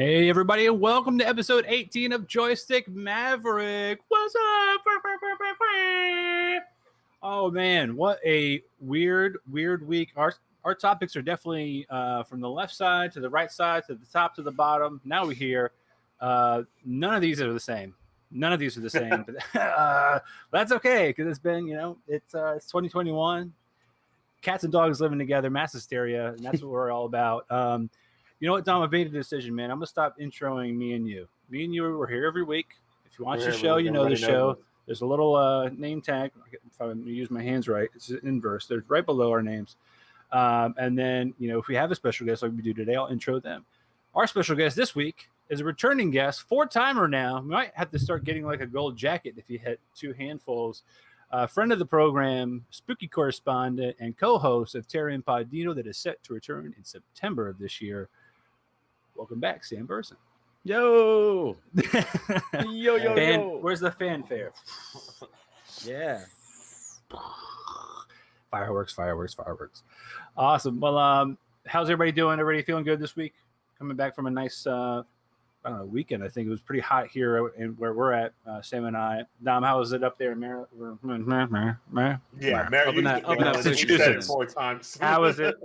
Hey everybody, and welcome to episode 18 of Joystick Maverick. What's up? Oh man, what a weird week. Our topics are definitely from the left side to the right side to the top to the bottom. Now we hear none of these are the same. But that's okay because it's been, it's 2021. Cats and dogs living together, mass hysteria, and that's what we're all about. You know what, Dom? I've made a decision, man. I'm going to stop introing me and you. Me and you, we're here every week. If you watch the show, you know the show. There's a little name tag. If I use my hands right, it's inverse. They're right below our names. And then, if we have a special guest like we do today, I'll intro them. Our special guest this week is a returning guest, four-timer now. We might have to start getting like a gold jacket if you hit two handfuls. Friend of the program, spooky correspondent, and co-host of Terra Impodino that is set to return in September of this year. Welcome back, Sam Burson. Yo! yo. Where's the fanfare? Yeah. Fireworks. Awesome. Well, how's everybody doing? Everybody feeling good this week? Coming back from a nice, weekend. I think it was pretty hot here and where we're at, Sam and I. Dom, how is it up there in Maryland? Yeah, Massachusetts. 4 times. How is it?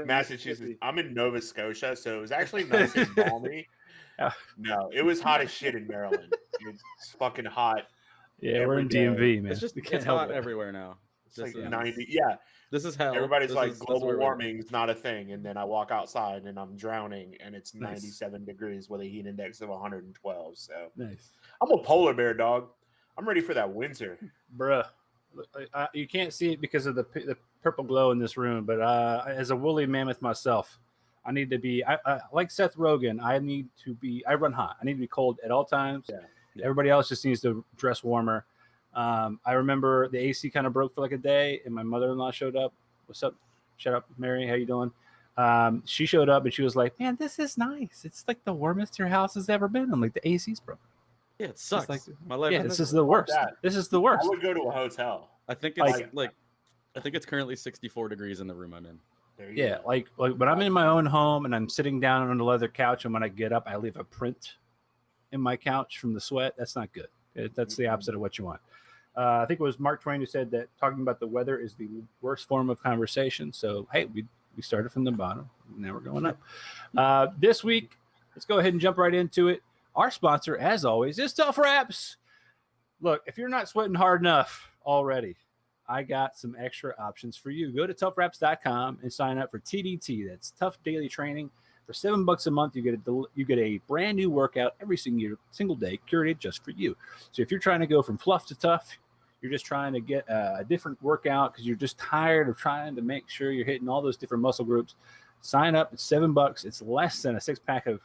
Massachusetts. I'm in Nova Scotia, so it was actually nice and balmy. No, it was hot as shit in Maryland. It's fucking hot. Yeah, we're in DMV, man. It's hot everywhere now. It's like 90. Yeah. This is hell. Everybody's global warming is not a thing. And then I walk outside and I'm drowning and it's 97 degrees with a heat index of 112. So nice. I'm a polar bear, dog. I'm ready for that winter. Bruh. You can't see it because of the purple glow in this room. But as a woolly mammoth myself, I need to be, like Seth Rogen, I run hot. I need to be cold at all times. Yeah. Everybody else just needs to dress warmer. I remember the AC kind of broke for like a day, and my mother-in-law showed up. What's up? Shut up, Mary. How you doing? She showed up, and she was like, "Man, this is nice. It's like the warmest your house has ever been." I'm like, "The AC's broke." Yeah, it sucks. My life. Yeah, this is the worst. This is the worst. I would go to a hotel. I think it's I think it's currently 64 degrees in the room I'm in. Yeah, like when I'm in my own home and I'm sitting down on the leather couch, and when I get up, I leave a print in my couch from the sweat. That's not good. That's the opposite of what you want. I think it was Mark Twain who said that talking about the weather is the worst form of conversation. So, hey, we started from the bottom. Now we're going up. This week, let's go ahead and jump right into it. Our sponsor, as always, is Tough Wraps. Look, if you're not sweating hard enough already, I got some extra options for you. Go to toughwraps.com and sign up for TDT. That's Tough Daily Training. For $7 a month, you get a brand new workout every single day, curated just for you. So if you're trying to go from fluff to tough, you're just trying to get a different workout because you're just tired of trying to make sure you're hitting all those different muscle groups, sign up. It's $7. It's less than a 6-pack of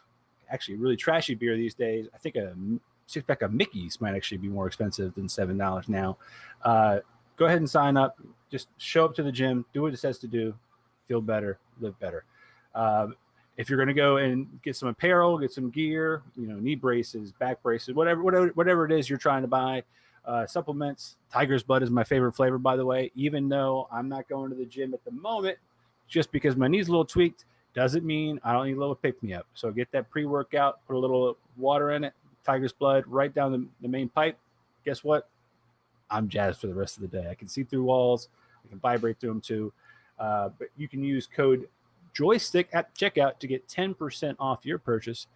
actually really trashy beer these days. I think a 6-pack of Mickey's might actually be more expensive than $7 now. Go ahead and sign up. Just show up to the gym, do what it says to do, feel better, live better. If you're going to go and get some apparel, get some gear, knee braces, back braces, whatever it is you're trying to buy, supplements. Tiger's Blood is my favorite flavor, by the way. Even though I'm not going to the gym at the moment, just because my knee's a little tweaked, doesn't mean I don't need a little pick-me-up. So get that pre-workout, put a little water in it, Tiger's Blood, right down the main pipe. Guess what? I'm jazzed for the rest of the day. I can see through walls. I can vibrate through them too. But you can use code Joystick at checkout to get 10% off your purchase,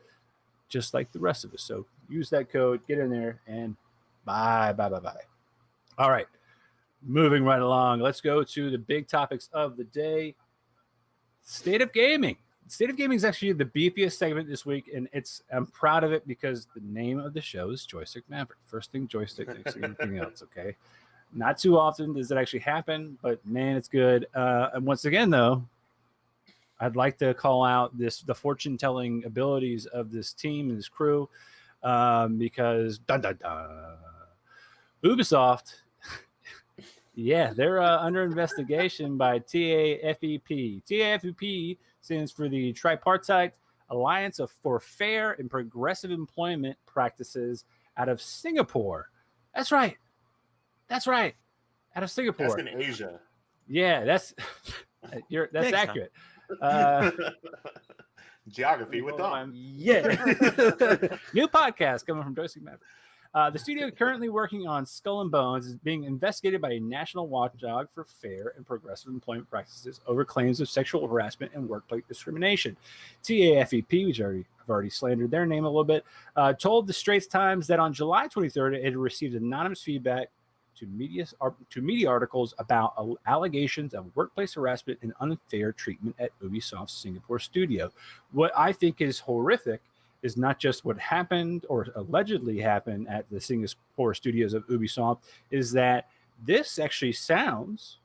just like the rest of us. So use that code, get in there, and bye. All right, moving right along. Let's go to the big topics of the day. State of Gaming. State of Gaming is actually the beefiest segment this week, and I'm proud of it because the name of the show is Joystick Maverick. First thing Joystick, next thing anything else, okay? Not too often does it actually happen, but man, it's good. And once again, though, I'd like to call out the fortune-telling abilities of this team and this crew because Ubisoft, yeah, they're under investigation by TAFEP. TAFEP stands for the Tripartite Alliance for Fair and Progressive Employment Practices out of Singapore. That's right. Out of Singapore. That's in Asia. Yeah, that's Thanks, accurate. Geography with Dom. Yeah. New podcast coming from Joystick Maverick. The studio currently working on Skull and Bones is being investigated by a national watchdog for fair and progressive employment practices over claims of sexual harassment and workplace discrimination. TAFEP, which I've already slandered their name a little bit, told the Straits Times that on July 23rd, it had received anonymous feedback to media articles about allegations of workplace harassment and unfair treatment at Ubisoft's Singapore studio. What I think is horrific is not just what happened or allegedly happened at the Singapore studios of Ubisoft, is that this actually sounds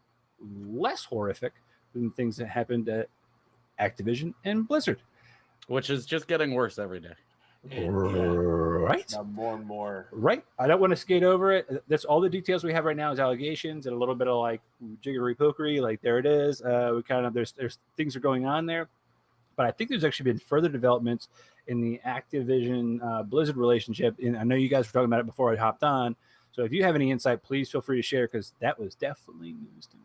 less horrific than things that happened at Activision and Blizzard. Which is just getting worse every day. Right. Now more and more. Right. I don't want to skate over it. That's all the details we have right now is allegations and a little bit of like jiggery pokery. Like there it is. We kind of there's things are going on there, but I think there's actually been further developments in the Activision Blizzard relationship. And I know you guys were talking about it before I hopped on. So if you have any insight, please feel free to share because that was definitely news to me.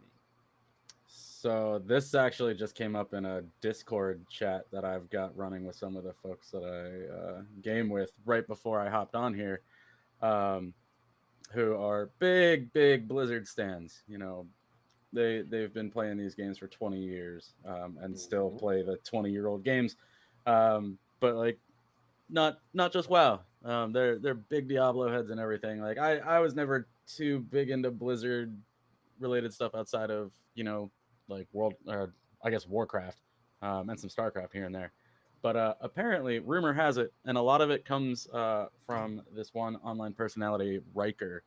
So this actually just came up in a Discord chat that I've got running with some of the folks that I game with right before I hopped on here, who are big Blizzard stans. You know, they've been playing these games for 20 years and still play the 20-year-old games, but like not just WoW. They're big Diablo heads and everything. Like I was never too big into Blizzard related stuff outside of, you know, like Warcraft and some StarCraft here and there. But apparently, rumor has it, and a lot of it comes from this one online personality, Riker,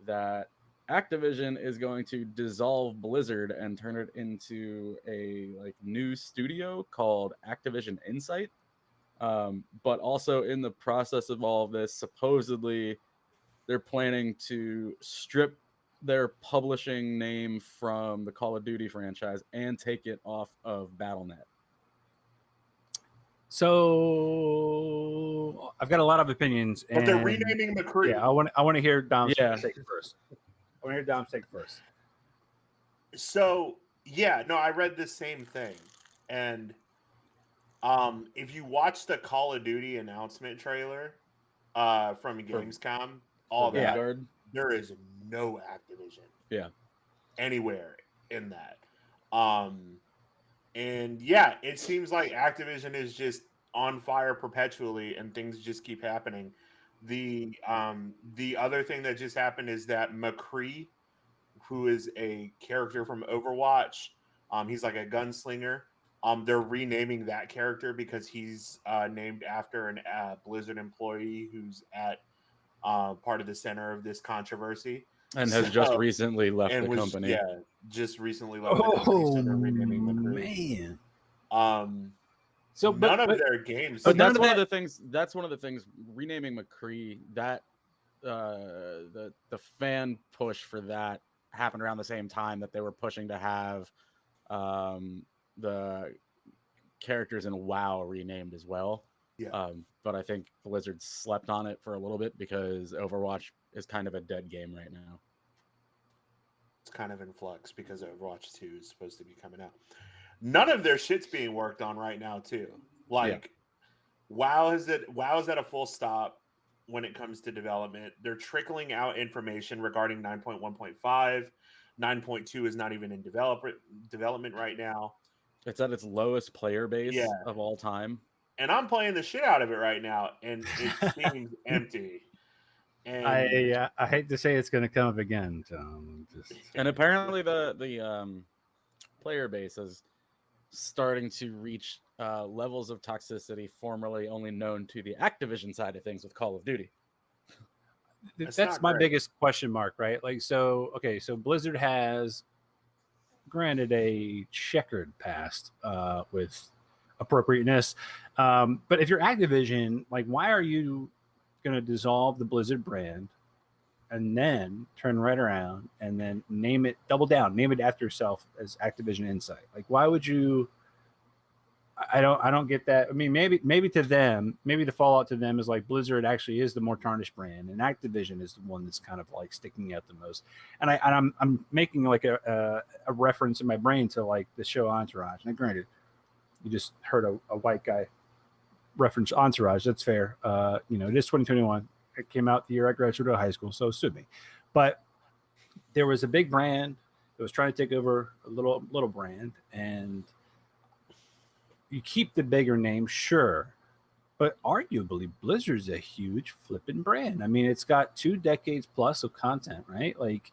that Activision is going to dissolve Blizzard and turn it into a like new studio called Activision Insight. But also in the process of all of this, supposedly they're planning to strip their publishing name from the Call of Duty franchise and take it off of Battle.net. So I've got a lot of opinions. But they're renaming McCree. Yeah, I want to hear Dom's take first. I want to hear Dom's take first. So yeah, no, I read the same thing, and if you watch the Call of Duty announcement trailer from Gamescom, all that there is no Activision anywhere in that. And yeah, it seems like Activision is just on fire perpetually and things just keep happening. The other thing that just happened is that McCree, who is a character from Overwatch, he's like a gunslinger. They're renaming that character because he's named after a Blizzard employee who's at part of the center of this controversy. And has just recently left the company. Yeah, just recently left the company. So they're renaming McCree. Man. So none of their games. But that's one of the things. That's one of the things. Renaming McCree. That the fan push for that happened around the same time that they were pushing to have the characters in WoW renamed as well. Yeah. But I think Blizzard slept on it for a little bit because Overwatch is kind of a dead game right now. It's kind of in flux because Overwatch 2 is supposed to be coming out. None of their shit's being worked on right now, too. Like, WoW is at a full stop when it comes to development. They're trickling out information regarding 9.1.5. 9.2 is not even in development right now. It's at its lowest player base of all time. And I'm playing the shit out of it right now, and it seems empty. And I hate to say it's going to come up again, Tom. And apparently the player base is starting to reach levels of toxicity formerly only known to the Activision side of things with Call of Duty. That's my biggest question mark, right? Like, so Blizzard has, granted, a checkered past with appropriateness, but if you're Activision, like, why are you going to dissolve the Blizzard brand and then turn right around and then name it after yourself as Activision Insight? Like, why would you? I don't get that. I mean, maybe to them, maybe the fallout to them is like Blizzard actually is the more tarnished brand, and Activision is the one that's kind of like sticking out the most. And I'm making like a reference in my brain to like the show Entourage. Now, granted, You just heard a white guy reference Entourage. That's fair. It is 2021. It came out the year I graduated high school, so sue me. But there was a big brand that was trying to take over a little brand, and you keep the bigger name, sure, but arguably Blizzard's a huge flipping brand. I mean, it's got 2 decades plus of content, right? Like,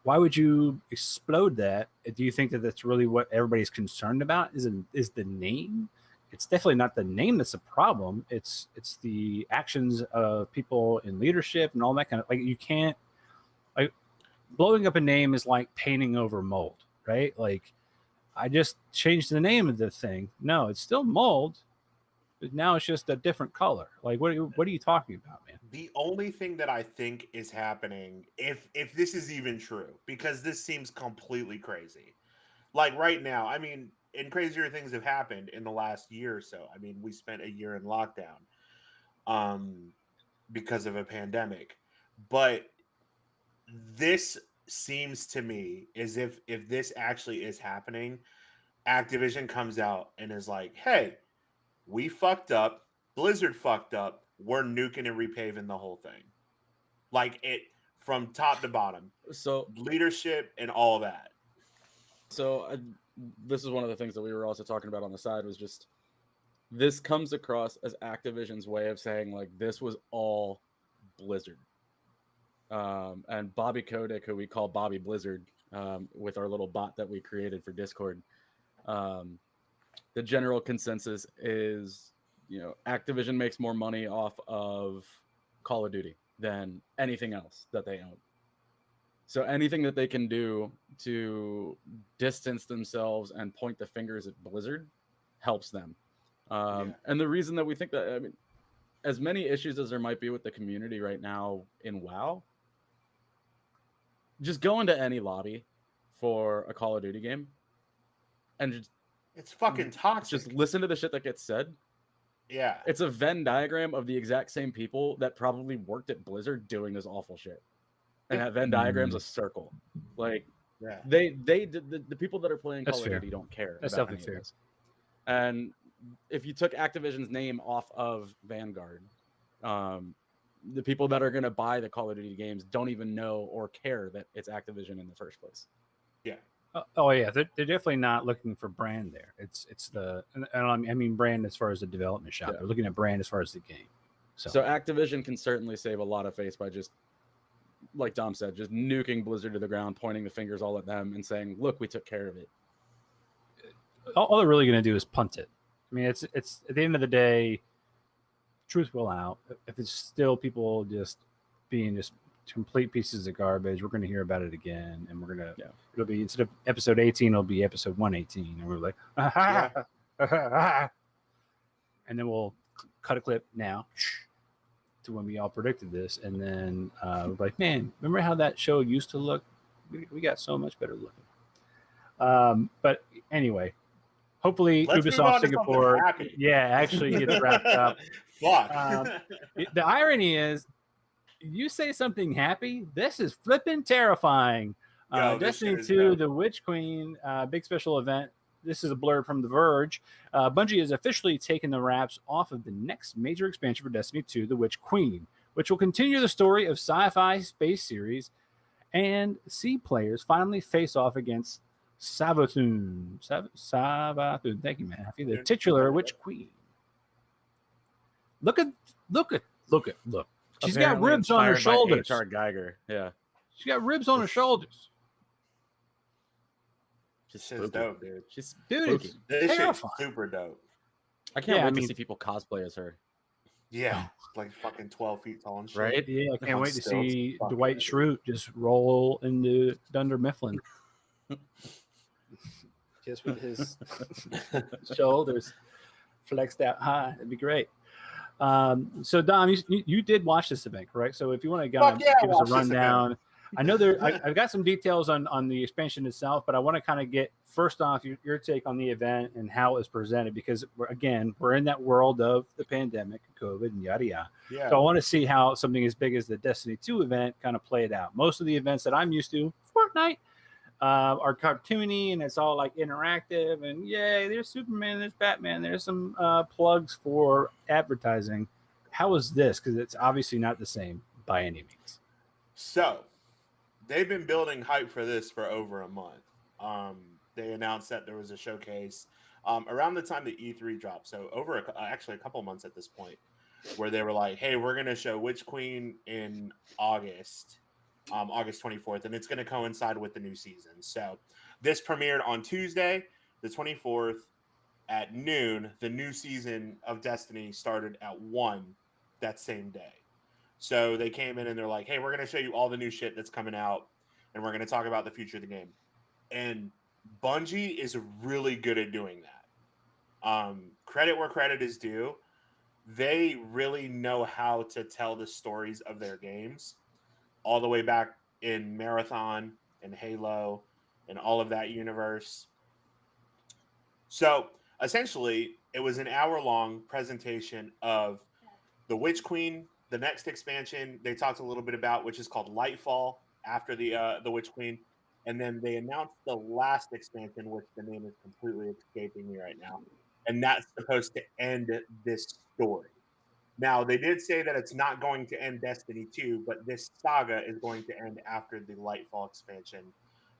why would you explode that? Do you think that that's really what everybody's concerned about? Is the name? It's definitely not the name that's a problem. It's the actions of people in leadership and all that kind of, like, you can't, like, blowing up a name is like painting over mold, right? Like, I just changed the name of the thing. No, it's still mold, but now it's just a different color. Like, what are you talking about, man? The only thing that I think is happening, if this is even true, because this seems completely crazy. Like right now, I mean, and crazier things have happened in the last year or so. I mean, we spent a year in lockdown because of a pandemic. But this seems to me as if this actually is happening, Activision comes out and is like, hey, we fucked up. Blizzard fucked up. We're nuking and repaving the whole thing. Like, it from top to bottom. So leadership and all that. So this is one of the things that we were also talking about on the side, was just, this comes across as Activision's way of saying, like, this was all Blizzard. And Bobby Kotick, who we call Bobby Blizzard, with our little bot that we created for Discord, the general consensus is, Activision makes more money off of Call of Duty than anything else that they own. So anything that they can do to distance themselves and point the fingers at Blizzard helps them. And the reason that we think that, I mean, as many issues as there might be with the community right now in WoW, just go into any lobby for a Call of Duty game and just, it's fucking toxic. Just listen to the shit that gets said. Yeah. It's a Venn diagram of the exact same people that probably worked at Blizzard doing this awful shit. And that Venn diagram's a circle. Like, yeah, the people that are playing That's Call fair. of Duty don't care. That's about definitely any of fair. this. And if you took Activision's name off of Vanguard, the people that are going to buy the Call of Duty games don't even know or care that it's Activision in the first place. Yeah. Oh yeah, they're definitely not looking for brand there. It's the, and I mean brand as far as the development shop. Yeah. They're looking at brand as far as the game. So Activision can certainly save a lot of face by just, like Dom said, just nuking Blizzard to the ground, pointing the fingers all at them and saying, look, we took care of it. All they're really going to do is punt it. I mean, it's at the end of the day, truth will out. If it's still people just being just complete pieces of garbage, we're going to hear about it again, and we're going to, it'll be, instead of episode 18, it'll be episode 118, and we're like, and then we'll cut a clip now to when we all predicted this, and then we're like, man, remember how that show used to look? We got so much better looking. But anyway, hopefully Ubisoft Singapore, actually gets wrapped up. Fuck. The irony is, you say something happy, this is flipping terrifying. Destiny 2, The Witch Queen, big special event. This is a blurb from The Verge. Bungie has officially taken the wraps off of the next major expansion for Destiny 2, The Witch Queen, which will continue the story of sci-fi space series and see players finally face off against Savathun. Savathun, thank you, Matthew, the titular Witch Queen. Look. She's got ribs on her shoulders. HR Geiger, yeah. She's got ribs on her shoulders. This is dope, dude. She's spooky. This shit's super dope. I can't wait to see people cosplay as her. Yeah, like fucking 12 feet tall and shit. Right? Yeah, I can't wait to see Dwight Schrute just roll into Dunder Mifflin. Just with his shoulders flexed out high. It'd be great. So Dom, you did watch this event, correct? So if you want to give us a rundown, I know I've got some details on the expansion itself, but I want to kind of get first off your take on the event and how it was presented, because we're in that world of the pandemic, COVID, and yada yada. Yeah. So I want to see how something as big as the Destiny 2 event kind of played out. Most of the events that I'm used to, Fortnite, are cartoony and it's all like interactive. And yay, there's Superman, there's Batman, there's some plugs for advertising. How is this? Because it's obviously not the same by any means. So they've been building hype for this for over a month. They announced that there was a showcase around the time the E3 dropped. So over actually a couple months at this point, where they were like, hey, we're going to show Witch Queen in August 24th, and it's going to coincide with the new season. So this premiered on Tuesday, the 24th at noon. The new season of Destiny started at 1 that same day. So they came in and they're like, hey, we're going to show you all the new shit that's coming out, and we're going to talk about the future of the game. And Bungie is really good at doing that. Credit where credit is due. They really know how to tell the stories of their games all the way back in Marathon and Halo and all of that universe. So essentially, it was an hour-long presentation of the Witch Queen, the next expansion they talked a little bit about, which is called Lightfall after the Witch Queen. And then they announced the last expansion, which the name is completely escaping me right now. And that's supposed to end this story. Now, they did say that it's not going to end Destiny 2, but this saga is going to end after the Lightfall expansion,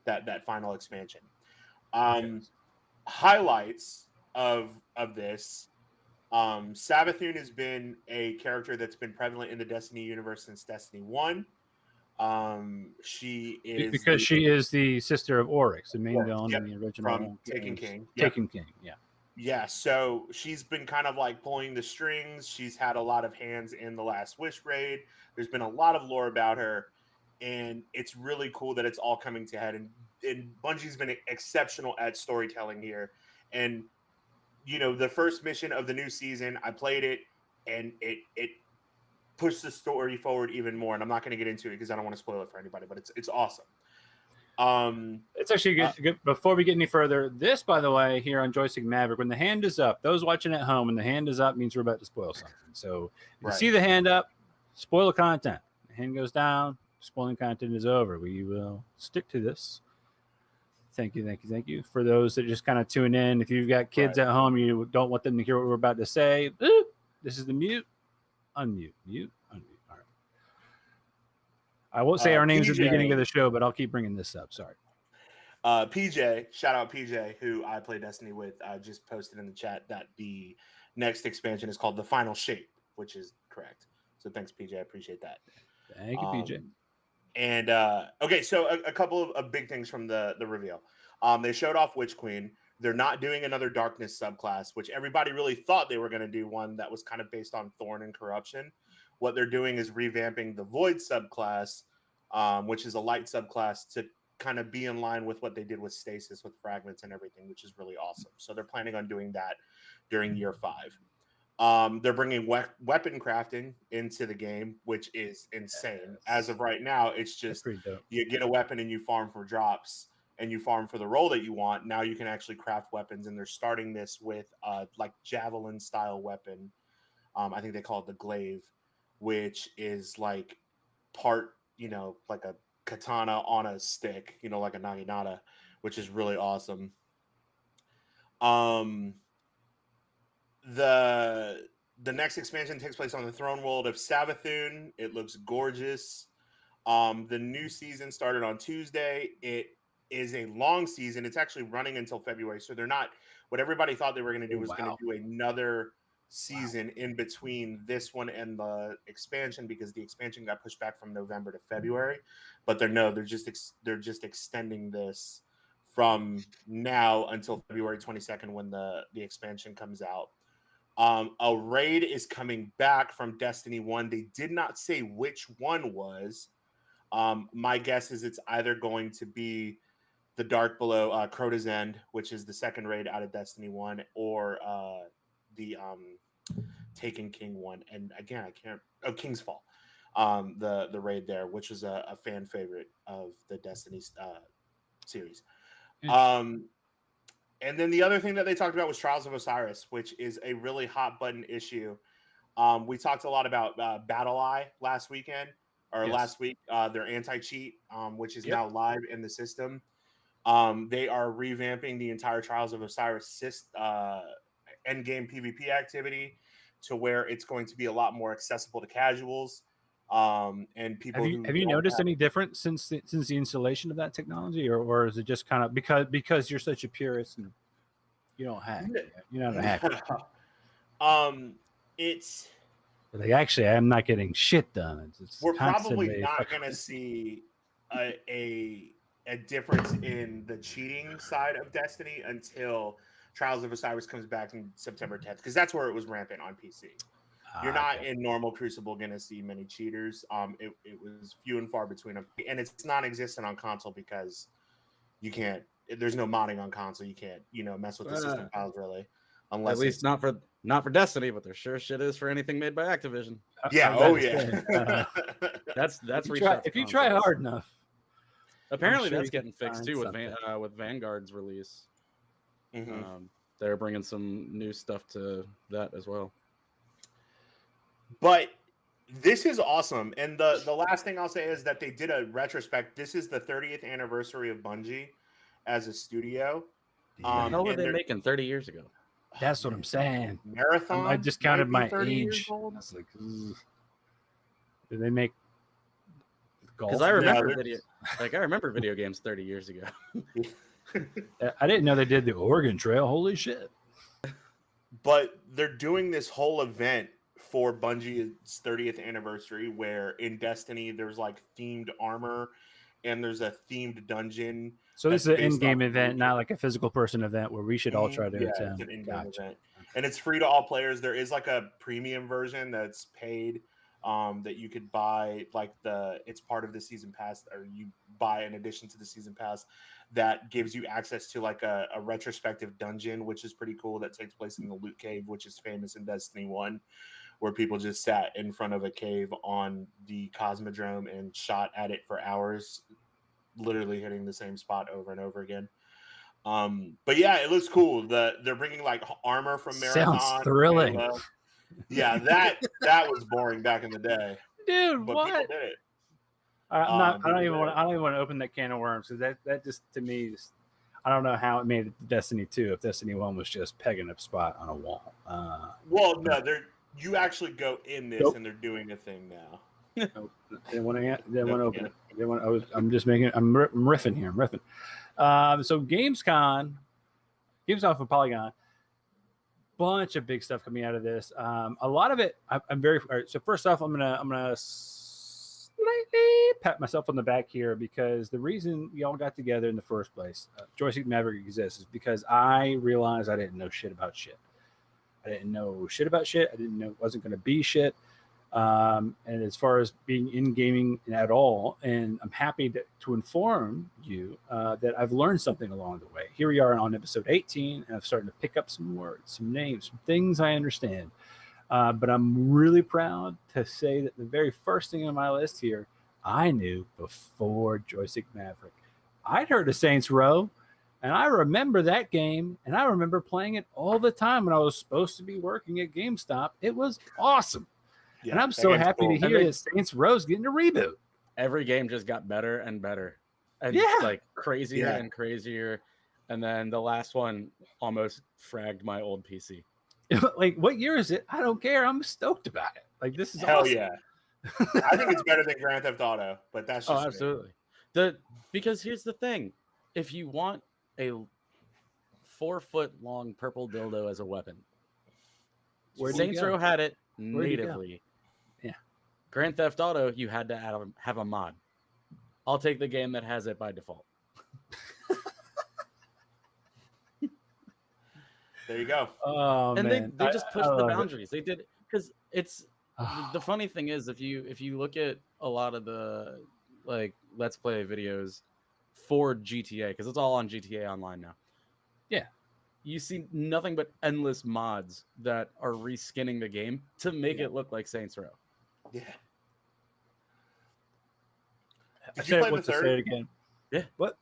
that final expansion. Highlights of this, Savathun has been a character that's been prevalent in the Destiny universe since Destiny 1. She is because she is the sister of Oryx, the main villain yep, in the original from Taken King. Taken King, yeah. Yeah, so she's been kind of like pulling the strings. She's had a lot of hands in the Last Wish raid. There's been a lot of lore about her, and it's really cool that it's all coming to head. And Bungie's been exceptional at storytelling here. And you know, the first mission of the new season, I played it, and it pushed the story forward even more. And I'm not going to get into it because I don't want to spoil it for anybody, but it's awesome. It's actually good. Before we get any further, this, by the way, here on Joystick Maverick, when the hand is up, those watching at home, when the hand is up means we're about to spoil something. So if you see the hand up, spoil the content. The hand goes down, spoiling content is over. We will stick to this. Thank you. For those that just kind of tune in, if you've got kids at home, you don't want them to hear what we're about to say, this is the mute, unmute, mute, unmute. All right. I won't say our names at the beginning of the show, but I'll keep bringing this up. Sorry. PJ, shout out PJ, who I play Destiny with, just posted in the chat that the next expansion is called The Final Shape, which is correct. So thanks, PJ. I appreciate that. Thank you, PJ. And okay, so a couple of big things from the reveal. They showed off Witch Queen. They're not doing another Darkness subclass, which everybody really thought they were going to do one that was kind of based on Thorn and Corruption. What they're doing is revamping the Void subclass, which is a light subclass, to kind of be in line with what they did with Stasis, with Fragments and everything, which is really awesome. So they're planning on doing that during year 5. They're bringing weapon crafting into the game, which is insane. As of right now, it's just you get a weapon and you farm for drops and you farm for the role that you want. Now you can actually craft weapons, and they're starting this with like javelin style weapon. I think they call it the glaive, which is like part, like a katana on a stick, like a naginata, which is really awesome. The next expansion takes place on the throne world of Savathun. It looks gorgeous. The new season started on Tuesday. It is a long season. It's actually running until February. So they're not, what everybody thought they were going to do was going to do another season in between this one and the expansion, because the expansion got pushed back from November to February. But they're just extending this from now until February 22nd when the expansion comes out. A raid is coming back from Destiny 1. They did not say which one was. My guess is it's either going to be the Dark Below, Crota's End, which is the second raid out of Destiny 1, or the Taken King one. And again, King's Fall, the raid there, which was a fan favorite of the Destiny series. And then the other thing that they talked about was Trials of Osiris, which is a really hot button issue. We talked a lot about Battle Eye last week, their anti-cheat, which is now live in the system. They are revamping the entire Trials of Osiris endgame PvP activity to where it's going to be a lot more accessible to casuals. And people have you noticed any difference since the installation of that technology, or is it just kind of because you're such a purist and you don't hack? You're not a hacker. It's like, actually, I'm not getting shit done. We're probably not going to see a difference in the cheating side of Destiny until Trials of Osiris comes back in September 10th, because that's where it was rampant on PC. You're not in normal Crucible going to see many cheaters. It was few and far between them, and it's non-existent on console because you can't. There's no modding on console. You can't, mess with the system files really, unless at least not for Destiny, but there sure shit is for anything made by Activision. Yeah. That's if you try hard enough. Apparently, that's getting fixed too with Vanguard's release. Mm-hmm. They're bringing some new stuff to that as well. But this is awesome. And the last thing I'll say is that they did a retrospect. This is the 30th anniversary of Bungie as a studio. What the hell were they making 30 years ago? That's what I'm saying. Marathon? I just counted my age. I was like, did they make golf? Because I remember I remember video games 30 years ago. I didn't know they did the Oregon Trail. Holy shit. But they're doing this whole event for Bungie's 30th anniversary, where in Destiny there's like themed armor and there's a themed dungeon. So this is an in-game event, not like a physical person event where we should all try to attend. It's an in-game event. And it's free to all players. There is like a premium version that's paid that you could buy, like it's part of the season pass, or you buy in addition to the season pass, that gives you access to like a retrospective dungeon, which is pretty cool, that takes place in the Loot Cave, which is famous in Destiny 1, where people just sat in front of a cave on the Cosmodrome and shot at it for hours, literally hitting the same spot over and over again. But yeah, it looks cool. They're bringing like armor from Marathon. Sounds thrilling. Yeah, that was boring back in the day, dude. But what? people did it. I don't even want to open that can of worms, because that just, to me, I don't know how it made it to Destiny 2 if Destiny 1 was just pegging a spot on a wall. Well, no, you actually go in this, and they're doing a thing now. They want to open it. I'm just making. I'm riffing here. I'm riffing. So Gamescom for Polygon, bunch of big stuff coming out of this. A lot of it, I'm very. All right, so first off, I'm gonna slightly pat myself on the back here, because the reason we all got together in the first place, Joystick Maverick exists, is because I realized I didn't know shit about shit. I didn't know shit about shit. I didn't know it wasn't going to be shit. And as far as being in gaming at all, and I'm happy to inform you that I've learned something along the way. Here we are on episode 18, and I'm starting to pick up some words, some names, some things I understand. But I'm really proud to say that the very first thing on my list here, I knew before Joystick Maverick. I'd heard of Saints Row, and I remember that game, and I remember playing it all the time when I was supposed to be working at GameStop. It was awesome. Yeah, and I'm so happy to hear that Saints Row's getting a reboot. Every game just got better and better, and like crazier and crazier. And then the last one almost fragged my old PC. Like, what year is it? I don't care. I'm stoked about it. Like, this is hell awesome. Yeah. I think it's better than Grand Theft Auto, but that's just absolutely. Because here's the thing: if you want a 4-foot-long purple dildo as a weapon, Saints Row had it natively. Yeah. Grand Theft Auto, you had to have a mod. I'll take the game that has it by default. There you go. Oh, and man. they just pushed the boundaries. They did, because it's the funny thing is, if you look at a lot of the like Let's Play videos for GTA, because it's all on GTA Online now. Yeah. You see nothing but endless mods that are reskinning the game to make it look like Saints Row. Yeah. Did you play the third? Say it again. Yeah. What?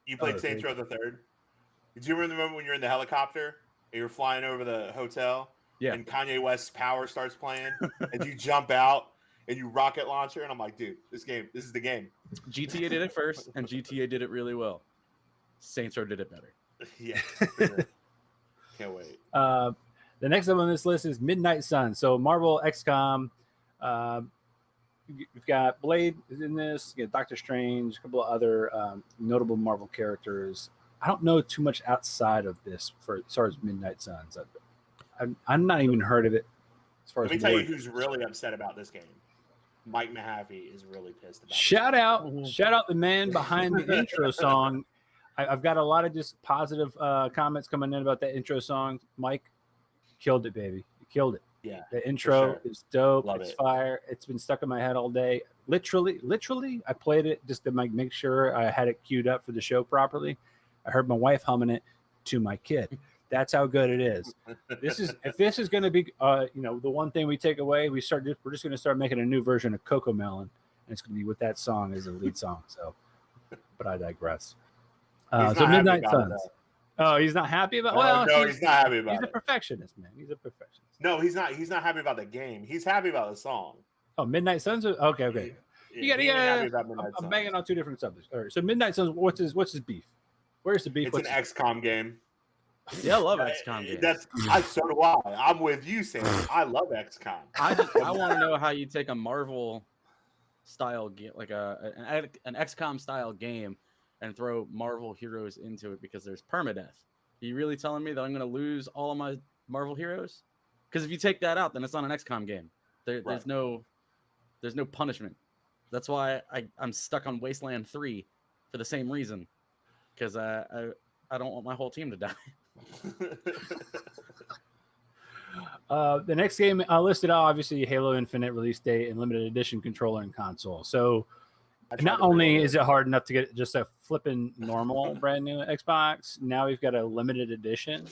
You played Saints Row the third? Did you remember the moment when you're in the helicopter and you're flying over the hotel? Yeah. And Kanye West's Power starts playing, and you jump out and you rocket launcher, and I'm like, dude, this is the game. GTA did it first, and GTA did it really well. Saints Row did it better. Yeah, for sure. Can't wait. The next up on this list is Midnight Sun. So Marvel XCOM. We've got Blade in this. You got Doctor Strange, a couple of other notable Marvel characters. I don't know too much outside of this for as far as Midnight Suns. I'm not even heard of it. As far Let as me tell you who's really upset about this game. Mike Mahaffey is really pissed about it. Shout out the man behind the intro song. I've got a lot of just positive comments coming in about that intro song. Mike killed it, baby. You killed it. Yeah. The intro is dope. Love it's it. fire. It's been stuck in my head all day. Literally, I played it just to make sure I had it queued up for the show properly. I heard my wife humming it to my kid. That's how good it is. If this is going to be, the one thing we take away, we're just going to start making a new version of Coco Melon, and it's going to be with that song as a lead song. So, but I digress. So Midnight Suns. Oh, he's not happy about. No, he's not happy about it. He's a perfectionist, man. He's a perfectionist. No, he's not. He's not happy about the game. He's happy about the song. Oh, Midnight Suns. Okay. Yeah, I'm banging on two different subjects. All right. So Midnight Suns. What's his beef? Where's the beef? It's an XCOM game. Yeah, I love XCOM games. So do I. I'm with you, Sam. I love XCOM. I want to know how you take a Marvel style game, like an XCOM style game, and throw Marvel heroes into it because there's permadeath. Are you really telling me that I'm going to lose all of my Marvel heroes? Because if you take that out, then it's not an XCOM game. There's no punishment. That's why I'm stuck on Wasteland 3 for the same reason. Because I don't want my whole team to die. The next game I listed out, obviously Halo Infinite release date and limited edition controller and console. So not only is it hard enough to get just a flipping normal brand new Xbox, now we've got a limited edition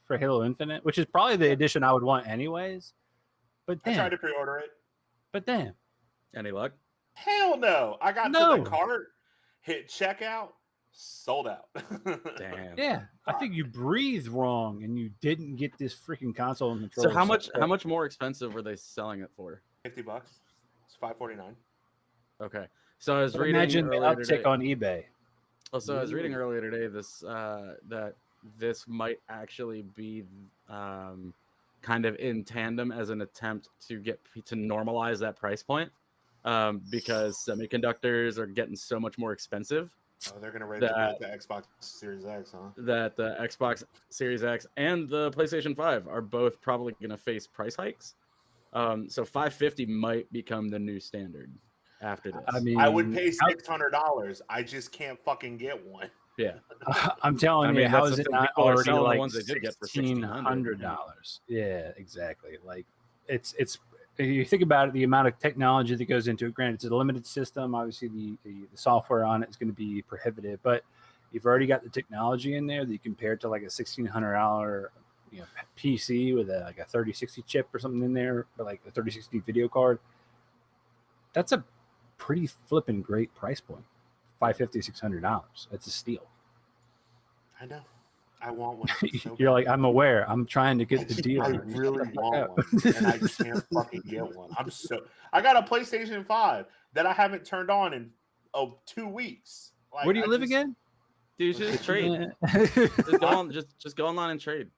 for Halo Infinite, which is probably the edition I would want anyways. But damn. I tried to pre-order it. But damn. Any luck? Hell no. I got to the cart, hit checkout, sold out. Damn. Yeah. I think you breathed wrong and you didn't get this freaking console and controller. So how much more expensive were they selling it for? $50. It's $5.49. Okay. So I was reading. Imagine the uptick on eBay. Oh, so I was reading earlier today that this might actually be kind of in tandem as an attempt to get to normalize that price point because semiconductors are getting so much more expensive. Oh, they're gonna raise the Xbox Series X, huh? That the Xbox Series X and the PlayStation 5 are both probably gonna face price hikes. So $550 might become the new standard after this. I mean, I would pay $600. I just can't fucking get one. Yeah, I'm telling you, how is it not already like $1,600? Yeah, exactly. Like it's. If you think about it, the amount of technology that goes into it. Granted, it's a limited system. Obviously, the software on it is going to be prohibitive, but you've already got the technology in there that you compare it to like a $1,600 PC with a 3060 chip or something in there, or like a 3060 video card. That's a pretty flipping great price point. $550, $600. That's a steal. I know. I want one. So You're like, I'm aware. I'm trying to get the deal. I really want one, and I can't fucking get one. I got a PlayStation 5 that I haven't turned on in 2 weeks. Like, where do you live again? Dude, just trade. just go online and trade.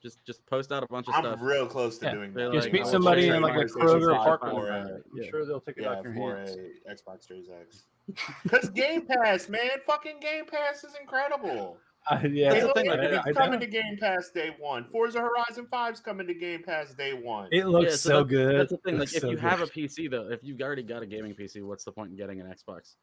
Just post out a bunch of stuff. I'm real close to doing that. Just meet somebody in like a Kroger parking lot. I'm sure they'll take it off your hands. For a Xbox Series X. Because Game Pass, man, fucking Game Pass is incredible. Yeah, that's the thing. It's coming to Game Pass day one. Forza Horizon 5's coming to Game Pass day one. It looks so good. That's the thing. Like, if you have a PC though, if you've already got a gaming PC, what's the point in getting an Xbox?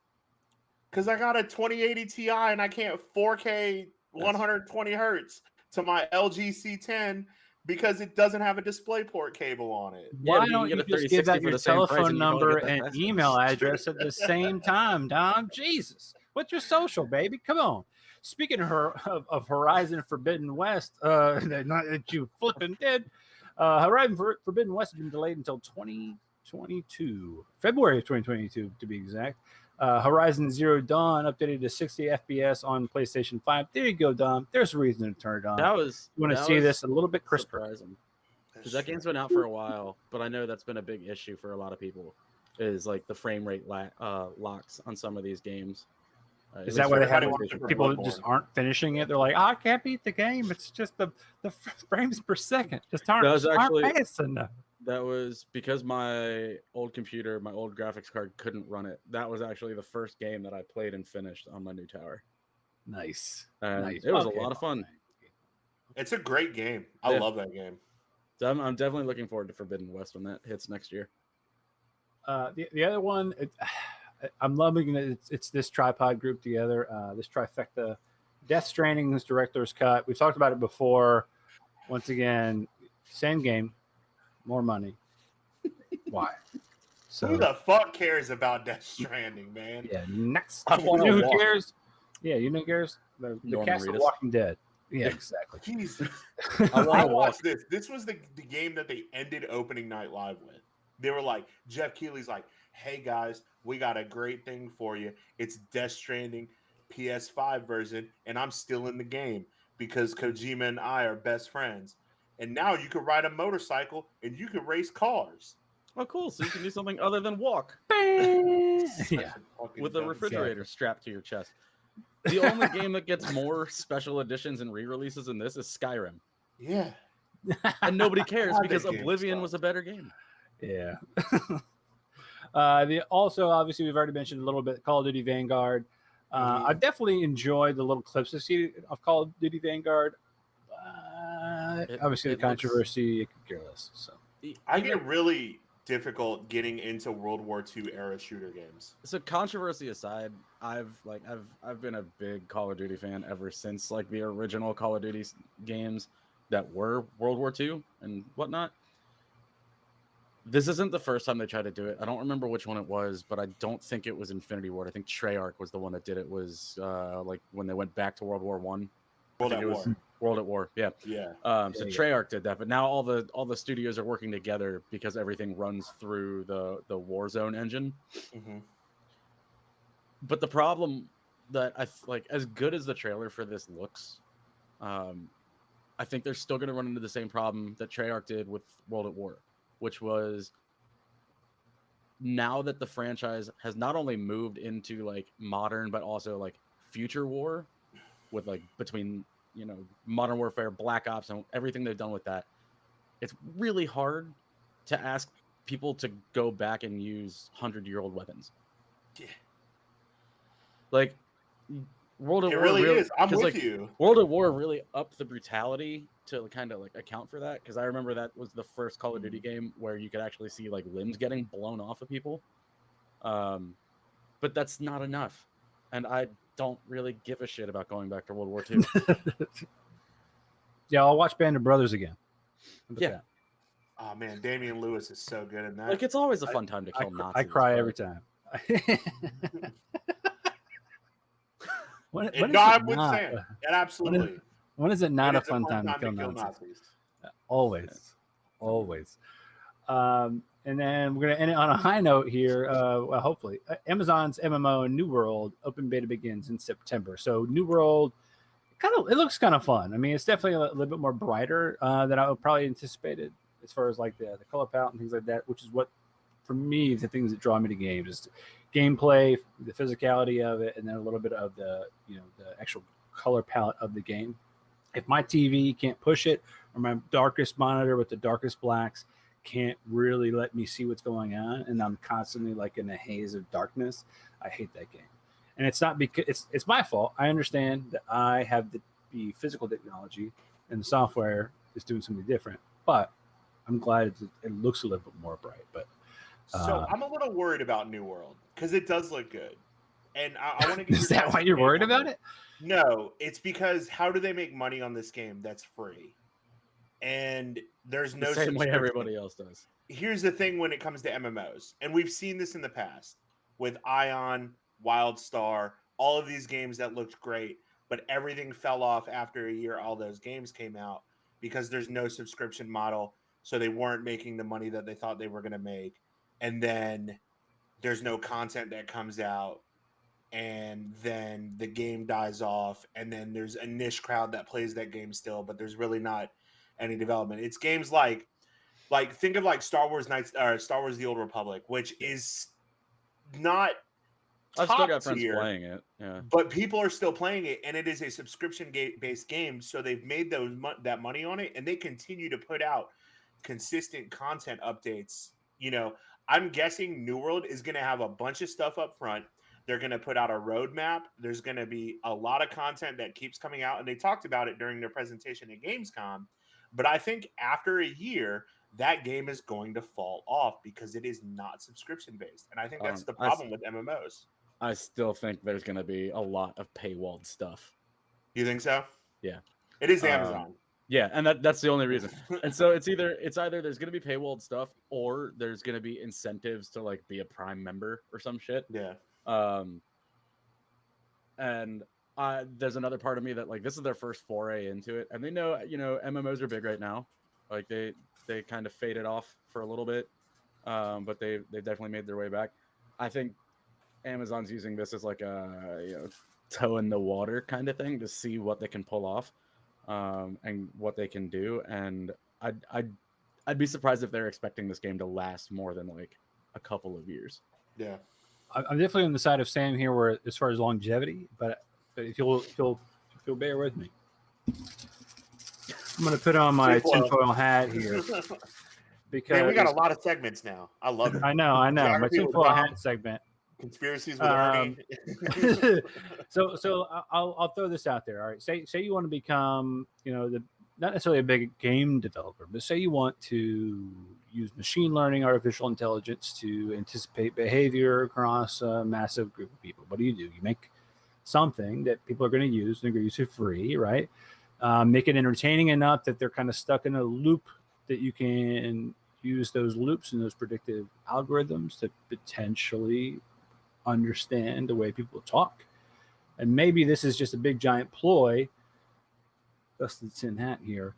Because I got a 2080 Ti and I can't 4K 120 hertz to my LG C10 because it doesn't have a DisplayPort cable on it. Why don't you just give out your telephone number and email address at the same time, Dom? Jesus. What's your social, baby? Come on. Speaking of Horizon Forbidden West, not that you flipping did, Horizon Forbidden West has been delayed until 2022, February of 2022 to be exact. Horizon Zero Dawn updated to 60 FPS on PlayStation 5. There you go, Dom. There's a reason to turn it on. You want to see this a little bit crisper. Because that game's been out for a while, but I know that's been a big issue for a lot of people, is like the frame rate locks on some of these games. Is that what they have? Everybody wants it for People Bloodborne. just aren't finishing it. They're like, I can't beat the game. It's just the frames per second just aren't fast enough. That was because my old computer, my old graphics card couldn't run it. That was actually the first game that I played and finished on my new tower. Nice. It was a lot of fun. It's a great game. I love that game. So I'm definitely looking forward to Forbidden West when that hits next year. The other one, I'm loving that it's this tripod group together. This trifecta, Death Stranding's director's cut. We've talked about it before. Once again, same game, more money. Why? So who the fuck cares about Death Stranding, man? Yeah, next. I You know who cares? Yeah, you know who cares? The Norman cast of Reedus. Walking Dead. Yeah, exactly. Jesus. I I want to watched watch. this. This was the game that they ended opening night live with. They were like, Jeff Keighley's like, hey guys, we got a great thing for you. It's Death Stranding PS5 version, and I'm still in the game because Kojima and I are best friends. And now you can ride a motorcycle and you can race cars. Oh, cool! So you can do something other than walk Yeah. with a refrigerator strapped to your chest. The only game that gets more special editions and re-releases than this is Skyrim, Yeah. and nobody cares God, because that game Oblivion sucks. was a better game. Yeah. Also, obviously, we've already mentioned a little bit Call of Duty Vanguard. I definitely enjoyed the little clips I see of Call of Duty Vanguard. Obviously, the controversy, you could care less. So I get really difficult getting into World War II era shooter games. So controversy aside, I've been a big Call of Duty fan ever since like the original Call of Duty games that were World War II and whatnot. This isn't the first time they tried to do it. I don't remember which one it was, but I don't think it was Infinity Ward. I think Treyarch was the one that did it. Was like when they went back to World War One. World at War. Yeah. Yeah. So Treyarch did that, but now all the studios are working together because everything runs through the Warzone engine. Mm-hmm. But the problem that I like, as good as the trailer for this looks, I think they're still going to run into the same problem that Treyarch did with World at War, which was now that the franchise has not only moved into like modern, but also like future war with like between, you know, Modern Warfare, Black Ops, and everything they've done with that, it's really hard to ask people to go back and use 100-year-old weapons. Yeah. Like World at War really is. I'm with like, you. World at War really upped the brutality to kind of like account for that, because I remember that was the first Call of Duty game where you could actually see like limbs getting blown off of people. But that's not enough, and I don't really give a shit about going back to World War II. yeah, I'll watch Band of Brothers again. Yeah. Oh man, Damian Lewis is so good in that. Like it's always a fun time to kill Nazis. I cry every time. I'm with Sam. And absolutely. When is it not It a is fun time to kill Nazis? Always. And then we're going to end it on a high note here. Well, hopefully, Amazon's MMO New World open beta begins in September. So New World, it looks kind of fun. I mean, it's definitely a little bit more brighter than I would probably anticipated as far as like the color palette and things like that, which is what, for me, the things that draw me to games is gameplay, the physicality of it, and then a little bit of the actual color palette of the game. If my TV can't push it, or my darkest monitor with the darkest blacks can't really let me see what's going on, and I'm constantly like in a haze of darkness, I hate that game. And it's not because it's my fault. I understand that I have the physical technology and the software is doing something different, but I'm glad it looks a little bit more bright. But so I'm a little worried about New World because it does look good, and I want to get. Is that why you're worried about it? No, it's because how do they make money on this game that's free? And there's no the same way everybody else does. Here's the thing when it comes to MMOs, and we've seen this in the past with Ion, WildStar, all of these games that looked great, but everything fell off after a year. All those games came out because there's no subscription model, so they weren't making the money that they thought they were going to make. And then there's no content that comes out, and then the game dies off, and then there's a niche crowd that plays that game still, but there's really not any development. It's games like think of like Star Wars Knights or Star Wars The Old Republic, which is not I've still top got friends tier, playing it. Yeah. but people are still playing it, and it is a subscription-based game, so they've made that money on it, and they continue to put out consistent content updates. You know, I'm guessing New World is going to have a bunch of stuff up front. They're going to put out a roadmap. There's going to be a lot of content that keeps coming out, and they talked about it during their presentation at Gamescom. But I think after a year, that game is going to fall off because it is not subscription-based, and I think that's the problem with MMOs. I still think there's going to be a lot of paywalled stuff. You think so? Yeah. It is Amazon. Yeah, and that's the only reason. And so it's either there's going to be paywalled stuff, or there's going to be incentives to like be a Prime member or some shit. Yeah. And there's another part of me that like this is their first foray into it, and they know, you know, MMOs are big right now. Like they kind of faded off for a little bit, but they definitely made their way back. I think Amazon's using this as like a, you know, toe in the water kind of thing to see what they can pull off, and what they can do. And I'd be surprised if they're expecting this game to last more than like a couple of years. Yeah. I'm definitely on the side of Sam here, where as far as longevity, but if you'll bear with me, I'm going to put on my tinfoil hat here because Man, we got a lot of segments now. I love it. I know my Geography with tinfoil Bob. hat segment. Conspiracies with Ernie. So I'll throw this out there. All right, say you want to become, you know, not necessarily a big game developer, but say you want to use machine learning, artificial intelligence to anticipate behavior across a massive group of people. What do? You make something that people are going to use, and they're going to use it free, right? Make it entertaining enough that they're kind of stuck in a loop, that you can use those loops and those predictive algorithms to potentially understand the way people talk. And maybe this is just a big giant ploy, Dustin Tin Hat here,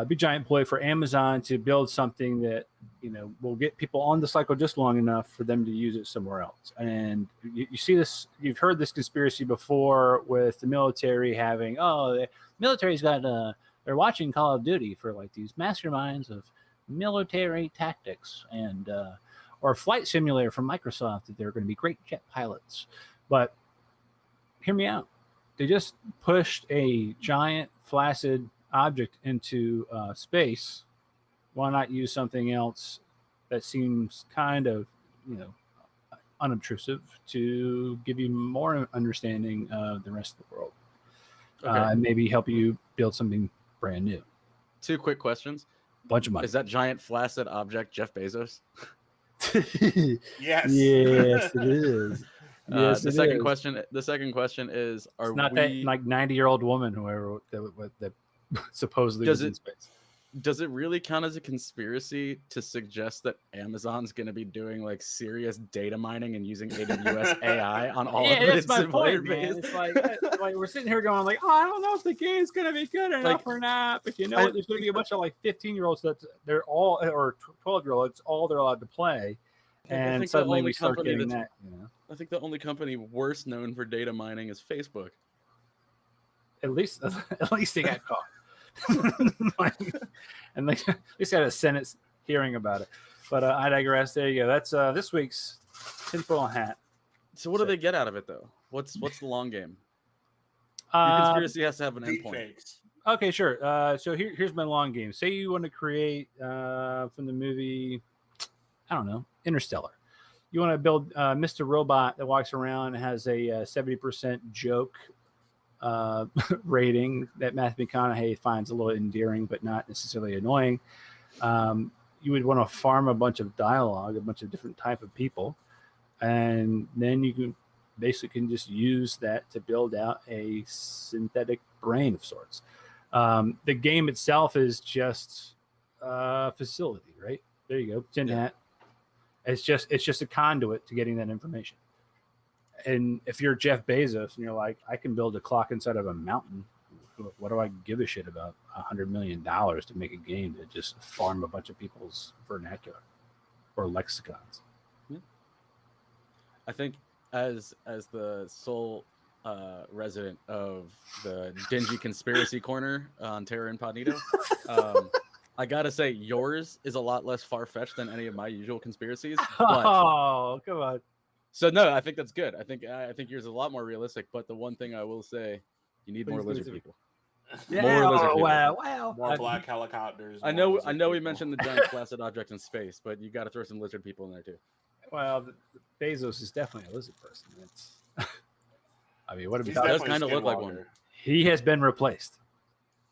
big giant ploy for Amazon to build something that, you know, will get people on the cycle just long enough for them to use it somewhere else. And you see this, you've heard this conspiracy before with the military having, the military's got they're watching Call of Duty for like these masterminds of military tactics, and or Flight Simulator from Microsoft, that they're going to be great jet pilots. But hear me out. They just pushed a giant flaccid object into space. Why not use something else that seems kind of, you know, unobtrusive to give you more understanding of the rest of the world? Okay. And maybe help you build something brand new. 2 quick questions. Bunch of money. Is that giant flaccid object Jeff Bezos? Yes. Yes, it is. Yes, the second question. The second question is: It's not that like 90-year-old woman, whoever that supposedly was in space. Does it really count as a conspiracy to suggest that Amazon's going to be doing like serious data mining and using AWS AI on all of its that's my point, base? man. It's like we're sitting here going like, I don't know if the game's going to be good enough or not. But you know what? There's going to be a bunch of like 15-year-olds that they're all, or 12-year-olds, all they're allowed to play. And suddenly we start getting that. You know? I think the only company worse known for data mining is Facebook. At least they got caught. And they at least had a Senate hearing about it. But I digress. There you go. That's this week's tinfoil hat. So what do they get out of it though? What's the long game? Your conspiracy has to have an endpoint. Okay, sure. So here's my long game. Say you want to create from the movie, I don't know, Interstellar. You want to build Mr. Robot that walks around and has a 70% joke rating that Matthew McConaughey finds a little endearing but not necessarily annoying. You would want to farm a bunch of dialogue, a bunch of different type of people, and then you can basically just use that to build out a synthetic brain of sorts. The game itself is just a facility, right? There you go, tin hat. It's just a conduit to getting that information. And if you're Jeff Bezos and you're like, I can build a clock inside of a mountain, what do I give a shit about $100 million to make a game that just farm a bunch of people's vernacular or lexicons? Yeah. I think as the sole resident of the dingy conspiracy corner on Terra Incognito, I gotta say yours is a lot less far-fetched than any of my usual conspiracies. But oh, come on. So no, I think that's good. I think yours is a lot more realistic. But the one thing I will say, you need more lizard people. Yeah, More lizard people. wow. More black helicopters. I more know. lizard I know. We people. mentioned the giant flaccid object in space, but you got to throw some lizard people in there too. Well, Bezos is definitely a lizard person. It's, I mean, what He's about does definitely kinda look like one. Skinwalker. He has been replaced.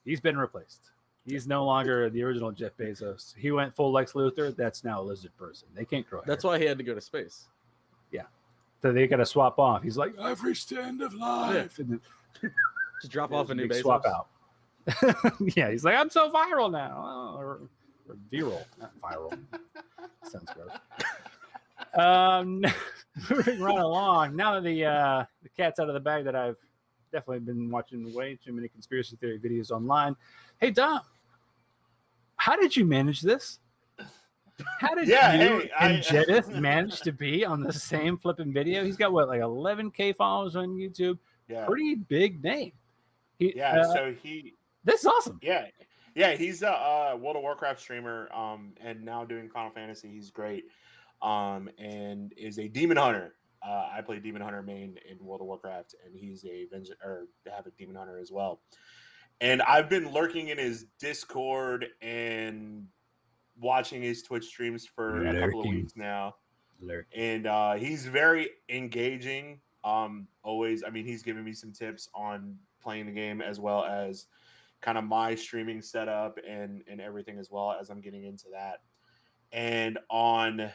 He's been replaced. He's no longer the original Jeff Bezos. He went full Lex Luthor. That's now a lizard person. They can't grow hair. That's why he had to go to space. So they got to swap off. He's like, I've reached the end of life. And then Just drop off a new big Bezos. swap out. Yeah, he's like, I'm so viral now. Oh, or viral, not viral. Sounds gross. Moving right along. Now that the cat's out of the bag, that I've definitely been watching way too many conspiracy theory videos online. Hey, Dom, how did you manage this? How did you and Jedith manage to be on the same flipping video? He's got what, like 11K followers on YouTube. Yeah. Pretty big name. So this is awesome. Yeah, he's a World of Warcraft streamer, and now doing Final Fantasy. He's great, and is a demon hunter. I play demon hunter main in World of Warcraft, and he's have a demon hunter as well. And I've been lurking in his Discord and watching his Twitch streams for a couple of weeks now. And he's very engaging. Always, I mean, he's giving me some tips on playing the game, as well as kind of my streaming setup and everything, as well as I'm getting into that. And on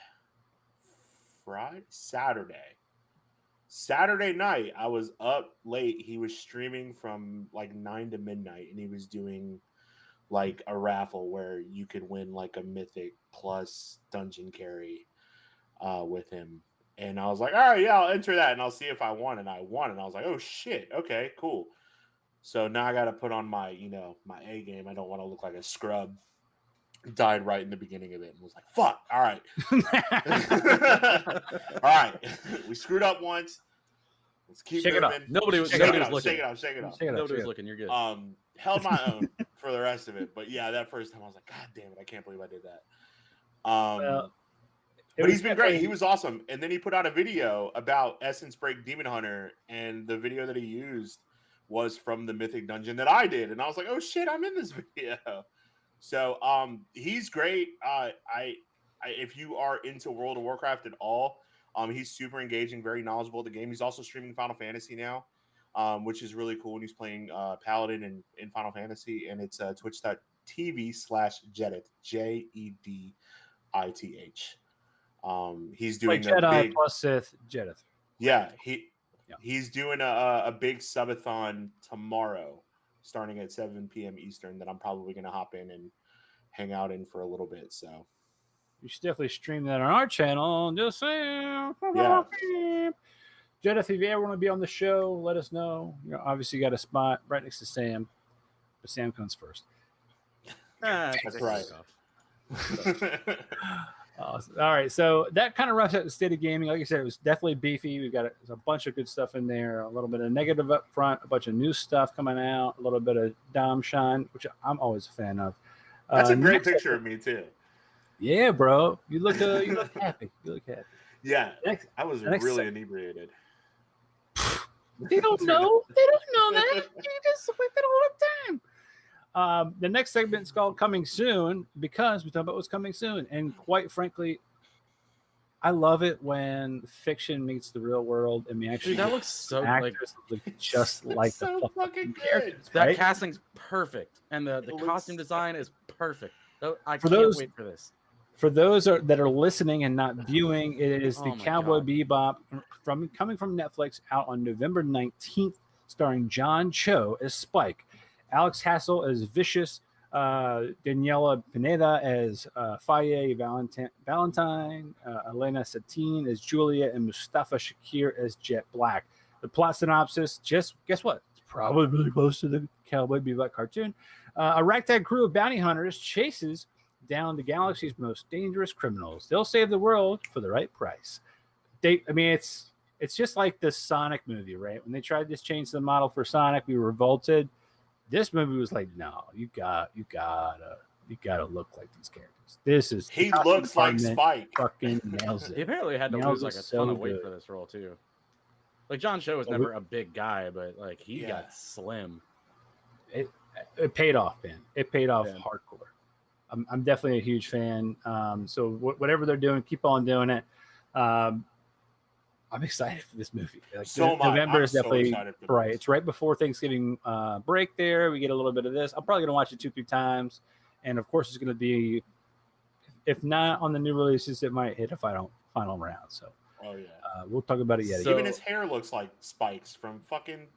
Saturday night, I was up late. He was streaming from like 9 to midnight, and he was doing like a raffle where you could win like a mythic plus dungeon carry with him. And I was like, all right, yeah, I'll enter that and I'll see if I won. And I won. And I was like, oh shit. Okay, cool. So now I got to put on my, my A game. I don't want to look like a scrub. Died right in the beginning of it and was like, fuck. All right. All right. We screwed up once. Let's keep Shake it moving. up. Nobody was Shake looking. Shake it up. Shake it up. Nobody was looking. You're good. Held my own for the rest of it. But yeah, that first time I was like, God damn it, I can't believe I did that. But he's been great. He was awesome. And then he put out a video about Essence Break Demon Hunter, and the video that he used was from the Mythic Dungeon that I did. And I was like, oh shit, I'm in this video. So he's great. If you are into World of Warcraft at all, he's super engaging, very knowledgeable of the game. He's also streaming Final Fantasy now, which is really cool. And he's playing Paladin in Final Fantasy, and it's twitch.tv/Jedith, Jedith. He's doing like Jedi plus Sith Jedith. Yeah, he's doing a big subathon tomorrow, starting at 7 p.m. Eastern, that I'm probably going to hop in and hang out in for a little bit. So you should definitely stream that on our channel. Just saying. Yeah. Jedith, if you ever want to be on the show, let us know. Obviously got a spot right next to Sam, but Sam comes first. That's right. Awesome. All right, so that kind of wraps up the state of gaming. Like I said, it was definitely beefy. We've got a bunch of good stuff in there, a little bit of negative up front, a bunch of new stuff coming out, a little bit of Dom Shine, which I'm always a fan of. That's a great picture of me too. Yeah, bro, you look happy. You look happy. Yeah, I was really inebriated. They don't know. They don't know that. You just whip it all the time. The next segment is called Coming Soon, because we talk about what's coming soon. And quite frankly, I love it when fiction meets the real world, and we actually that looks so actors look just like so the fucking characters. good. That right? casting's perfect, and the looks costume design is perfect. I For can't those- wait for this. For those that are listening and not viewing, it is the Oh my Cowboy God. Bebop coming from Netflix, out on November 19th, starring John Cho as Spike, Alex Hassel as Vicious, Daniela Pineda as Faye Valentine, Elena Satine as Julia, and Mustafa Shakir as Jet Black. The plot synopsis, just guess what? It's probably really close to the Cowboy Bebop cartoon. A ragtag crew of bounty hunters chases down the galaxy's most dangerous criminals. They'll save the world for the right price. It's just like the Sonic movie, right? When they tried to change the model for Sonic, we revolted. This movie was like, no, you gotta you gotta look like these characters. This is He the costume looks like department Spike. Fucking nails He it. apparently had to Nails lose like it a so ton of weight good. for this role too. Like John Cho was Well, never a big guy, but like he Yeah. got slim. It paid off, man. It paid off Yeah. hardcore. I'm definitely a huge fan. So whatever they're doing, keep on doing it. I'm excited for this movie. Like, So am I. November I'm is so definitely excited for right. this. It's right before Thanksgiving break. There, we get a little bit of this. I'm probably gonna watch it 2-3 times, and of course, it's gonna be, if not on the new releases, it might hit a final round. So Oh yeah. we'll talk about it yet. So- Even his hair looks like spikes from fucking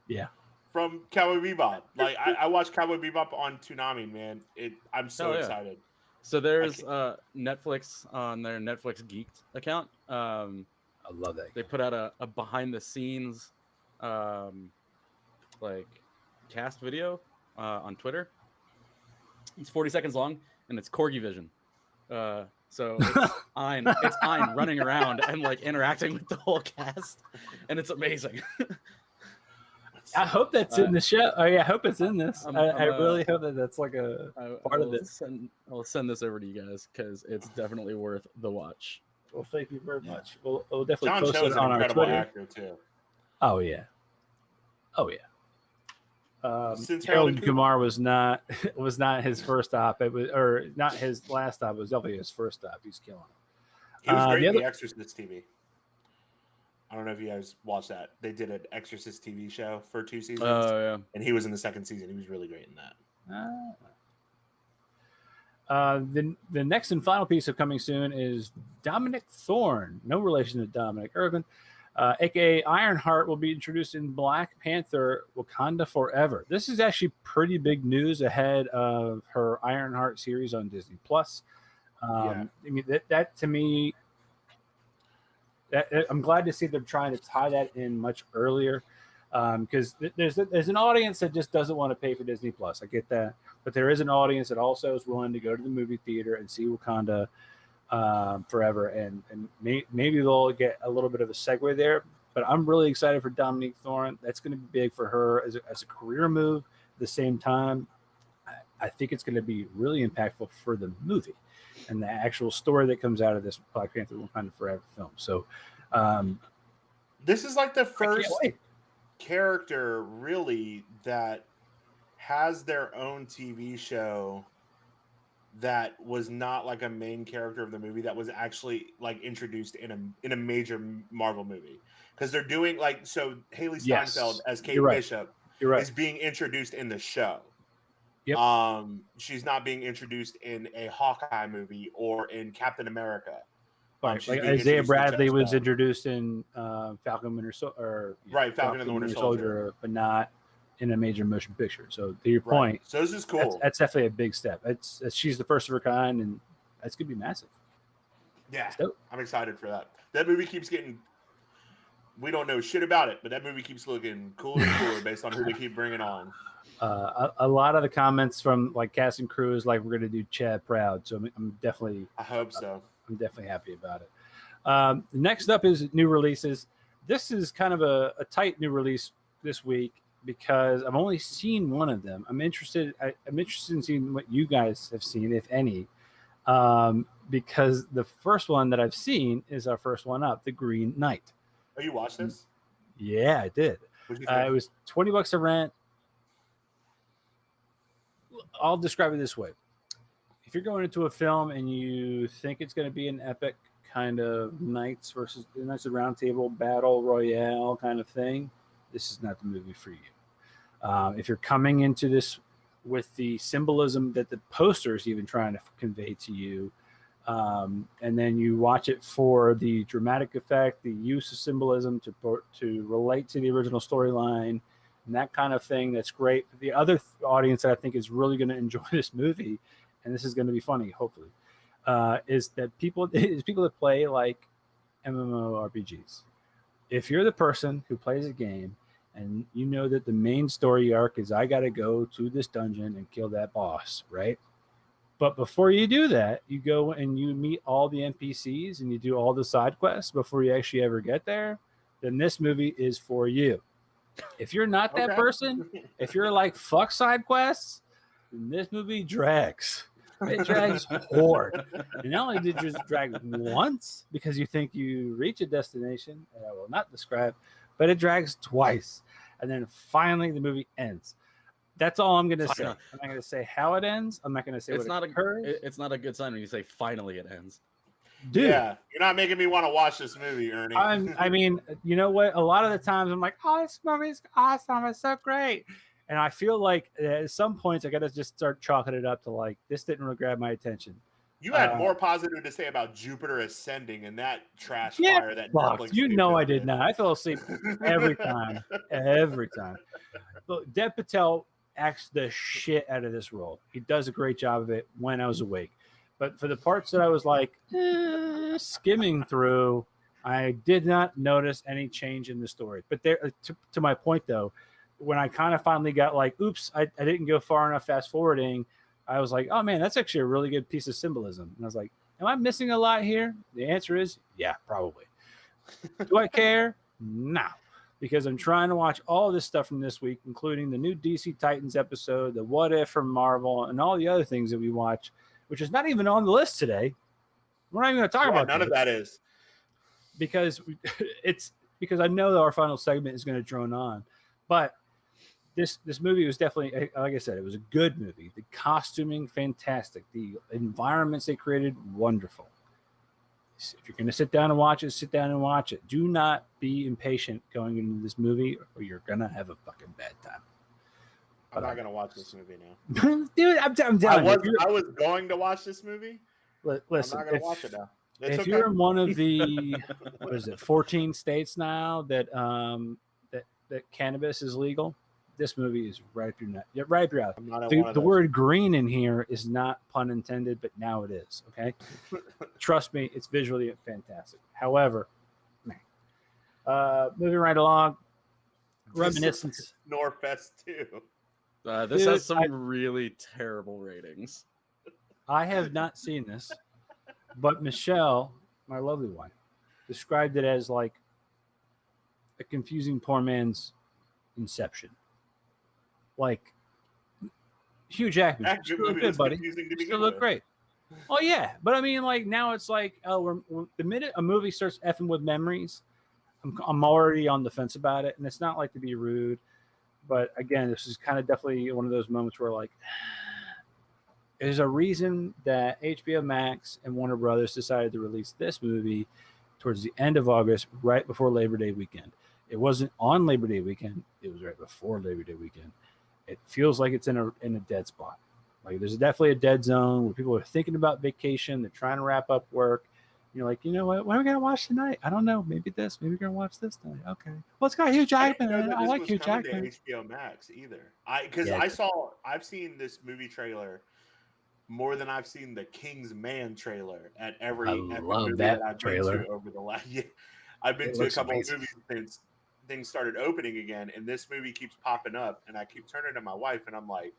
Yeah. from Cowboy Bebop. Like I watched Cowboy Bebop on Toonami, man. I'm so Oh, yeah. excited. So there's Netflix on their Netflix Geeked account. I love that. They put out a behind the scenes like cast video on Twitter. It's 40 seconds long and it's Corgi Vision. So it's Ein running around and like interacting with the whole cast, and it's amazing. I hope that's in the show. Oh yeah, I hope it's in this. I'm I really hope that that's like a part of this. I'll send this over to you guys because it's definitely worth the watch. Well, thank you very much. We'll definitely John post Cho it is an on our incredible Twitter. actor too. Oh yeah. Since Harold Harold Kumar was not his first stop. It was, or not his last stop. It was definitely his first stop. He's killing it. He was great the in other- The Exorcist TV. I don't know if you guys watched that. They did an Exorcist TV show for 2 seasons, Oh yeah. and he was in the second season. He was really great in that. The next and final piece of coming soon is Dominique Thorne, no relation to Dominic Irvin, aka Ironheart, will be introduced in Black Panther: Wakanda Forever. This is actually pretty big news ahead of her Ironheart series on Disney Plus. Yeah. I mean that to me, I'm glad to see them trying to tie that in much earlier, because there's an audience that just doesn't want to pay for Disney Plus. I get that, but there is an audience that also is willing to go to the movie theater and see Wakanda Forever, and maybe they'll get a little bit of a segue there. But I'm really excited for Dominique Thorne. That's going to be big for her as a career move. At the same time, I think it's going to be really impactful for the movie and the actual story that comes out of this Black Panther Wakanda Forever film. So This is like the I can't first wait. character really that has their own TV show that was not like a main character of the movie, that was actually like introduced in a major Marvel movie, because they're doing like, so Haley Yes, Steinfeld as Kate you're right. Bishop You're right. is being introduced in the show. Yep. She's not being introduced in a Hawkeye movie or in Captain America. Right. she's Like being Isaiah introduced in Bradley was Jessica. introduced in Falcon Winter Soldier, Right, Falcon and the Winter Soldier. but not in a major motion picture. So to your Right. point, So this is cool. that's definitely a big step. She's the first of her kind, and that's gonna be massive. Yeah, It's dope. I'm excited for that. That movie keeps getting. We don't know shit about it, but that movie keeps looking cooler and cooler based on who they keep bringing on. A lot of the comments from like cast and crew is like, we're gonna do Chad proud. So I'm definitely I hope so. happy about it. Next up is new releases. This is kind of a tight new release this week because I've only seen one of them. I'm interested in seeing what you guys have seen, if any, because the first one that I've seen is our first one up, The Green Knight. Oh, you watched this? Yeah, I did. What'd you It think? was $20 to rent. I'll describe it this way. If you're going into a film and you think it's going to be an epic kind of Knights of the Round Table battle royale kind of thing, this is not the movie for you. If you're coming into this with the symbolism that the poster is even trying to convey to you, and then you watch it for the dramatic effect, the use of symbolism to relate to the original storyline, and that kind of thing, that's great. The other audience that I think is really going to enjoy this movie, and this is going to be funny, hopefully, is people that play like MMORPGs. If you're the person who plays a game and you know that the main story arc is I got to go to this dungeon and kill that boss, right? But before you do that, you go and you meet all the NPCs and you do all the side quests before you actually ever get there, then this movie is for you. If you're not that Okay. person, if you're like, fuck side quests, And this movie drags. It drags hard. And not only did it just drag once because you think you reach a destination, and I will not describe, but it drags twice. And then finally the movie ends. That's all I'm going to say. I'm not going to say how it ends. I'm not going to say It's not occurs. It's not a good sign when you say finally it ends. Dude. Yeah, you're not making me want to watch this movie, Ernie. I mean, you know what? A lot of the times I'm like, oh, this movie's awesome. It's so great. And I feel like at some points I got to just start chalking it up to like, this didn't really grab my attention. You had more positive to say about Jupiter Ascending and that trash fire that Netflix. You know I did not. I fell asleep every time. Every time. Look, Dev Patel acts the shit out of this role. He does a great job of it when I was awake. But for the parts that I was like skimming through, I did not notice any change in the story. But there, to my point though, when I kind of finally got like, oops, I didn't go far enough fast forwarding, I was like, oh man, that's actually a really good piece of symbolism. And I was like, am I missing a lot here? The answer is, yeah, probably. Do I care? No. Because I'm trying to watch all this stuff from this week, including the new DC Titans episode, the What If from Marvel, and all the other things that we watch, which is not even on the list today. We're not even going to talk about none of that is. Because because I know that our final segment is going to drone on. But this movie was definitely, like I said, it was a good movie. The costuming, fantastic. The environments they created, wonderful. If you're going to sit down and watch it, sit down and watch it. Do not be impatient going into this movie or you're going to have a fucking bad time. I'm not going to watch this movie now. Dude, I'm down. I was going to watch this movie. Listen, I'm not going to watch it now. If you're in one of the, 14 states now that that cannabis is legal, this movie is right up your nut. Right up your alley. The word green in here is not pun intended, but now it is. Okay, trust me, it's visually fantastic. However, moving right along, Reminiscence. Norfest 2. This has some really terrible ratings. I have not seen this, but Michelle, my lovely one, described it as like a confusing poor man's Inception. Like Hugh Jackman, still look good, buddy. Still look great. Oh yeah, but I mean, like now it's like, oh, the minute a movie starts effing with memories, I'm already on the fence about it, and it's not like to be rude, but again, this is kind of definitely one of those moments where like, there's a reason that HBO Max and Warner Brothers decided to release this movie towards the end of August, right before Labor Day weekend. It wasn't on Labor Day weekend; it was right before Labor Day weekend. It feels like it's in a dead spot. Like there's definitely a dead zone where people are thinking about vacation. They're trying to wrap up work. You're like, you know what are we going to watch tonight? I don't know. Maybe this. Maybe we're going to watch this tonight. Okay. Well, it's got Hugh Jackman. I like Hugh Jackman. HBO Max either. I've seen this movie trailer more than I've seen the King's Man trailer at every movie that I've trailer. been to over the last year. I've been to a couple of movies since things started opening again, and this movie keeps popping up, and I keep turning to my wife, and I'm like,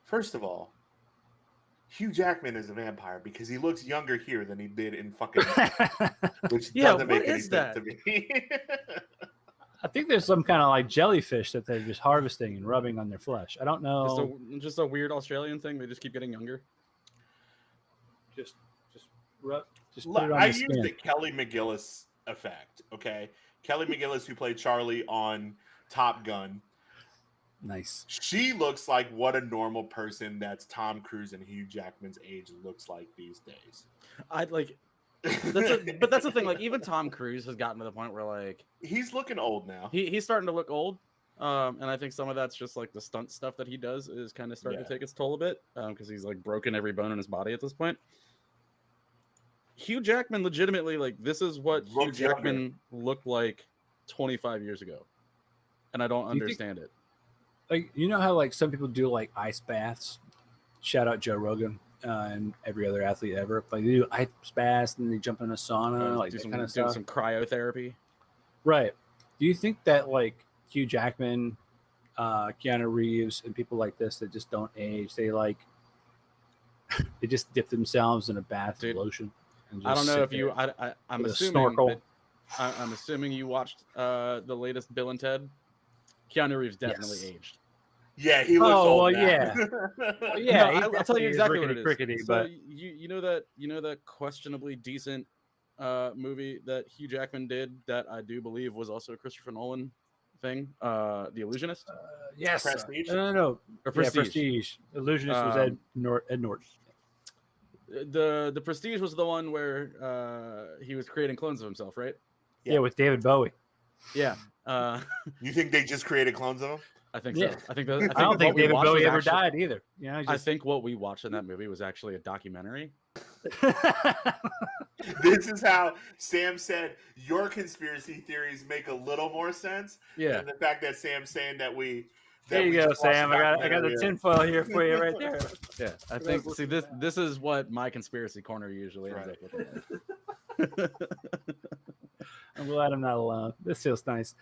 first of all, Hugh Jackman is a vampire because he looks younger here than he did in fucking which doesn't make any sense to me. I think there's some kind of like jellyfish that they're just harvesting and rubbing on their flesh. I don't know. Just a weird Australian thing. They just keep getting younger. Just put it on the skin. Use the Kelly Mcgillis effect. Okay, Kelly Mcgillis, who played Charlie on Top Gun. Nice. She looks like what a normal person that's Tom Cruise and Hugh Jackman's age looks like these days. I'd like. But that's the thing. Like even Tom Cruise has gotten to the point where like he's looking old now. He's starting to look old, and I think some of that's just like the stunt stuff that he does is kind of starting to take its toll a bit because he's like broken every bone in his body at this point. Hugh Jackman, legitimately, like this is what Hugh Jackman looked like 25 years ago, and I don't understand it. Like you know how like some people do like ice baths. Shout out Joe Rogan. And every other athlete ever. Like they do ice baths and they jump in a sauna, like that kind of stuff. Some cryotherapy. Right. Do you think that like Hugh Jackman, Keanu Reeves, and people like this that just don't age, they like they just dip themselves in a bath of lotion? And just I don't know if you. I'm assuming. I'm assuming you watched the latest Bill and Ted. Keanu Reeves definitely aged. Yeah, he looks Oh, old well, now. yeah. Well, yeah, he No, I'll tell you definitely is exactly what it is. rickety, So but you know that questionably decent movie that Hugh Jackman did that I do believe was also a Christopher Nolan thing, The Illusionist yes, Prestige? no. or Yeah, Prestige. Prestige. Illusionist was Ed Norton. The Prestige was the one where he was creating clones of himself, right? Yeah, with David Bowie. Yeah. You think they just created clones of him? I think Yeah. so. I think that. I don't think what we David watched Bowie was ever actually- died either. You know, I think what we watched in that movie was actually a documentary. This is how Sam said your conspiracy theories make a little more sense Yeah. than the fact that Sam's saying that we. There you go, Sam. I got the tinfoil here for you right there. Yeah. I think. See, this is what my conspiracy corner usually ends up with. I'm glad I'm not alone. This feels nice.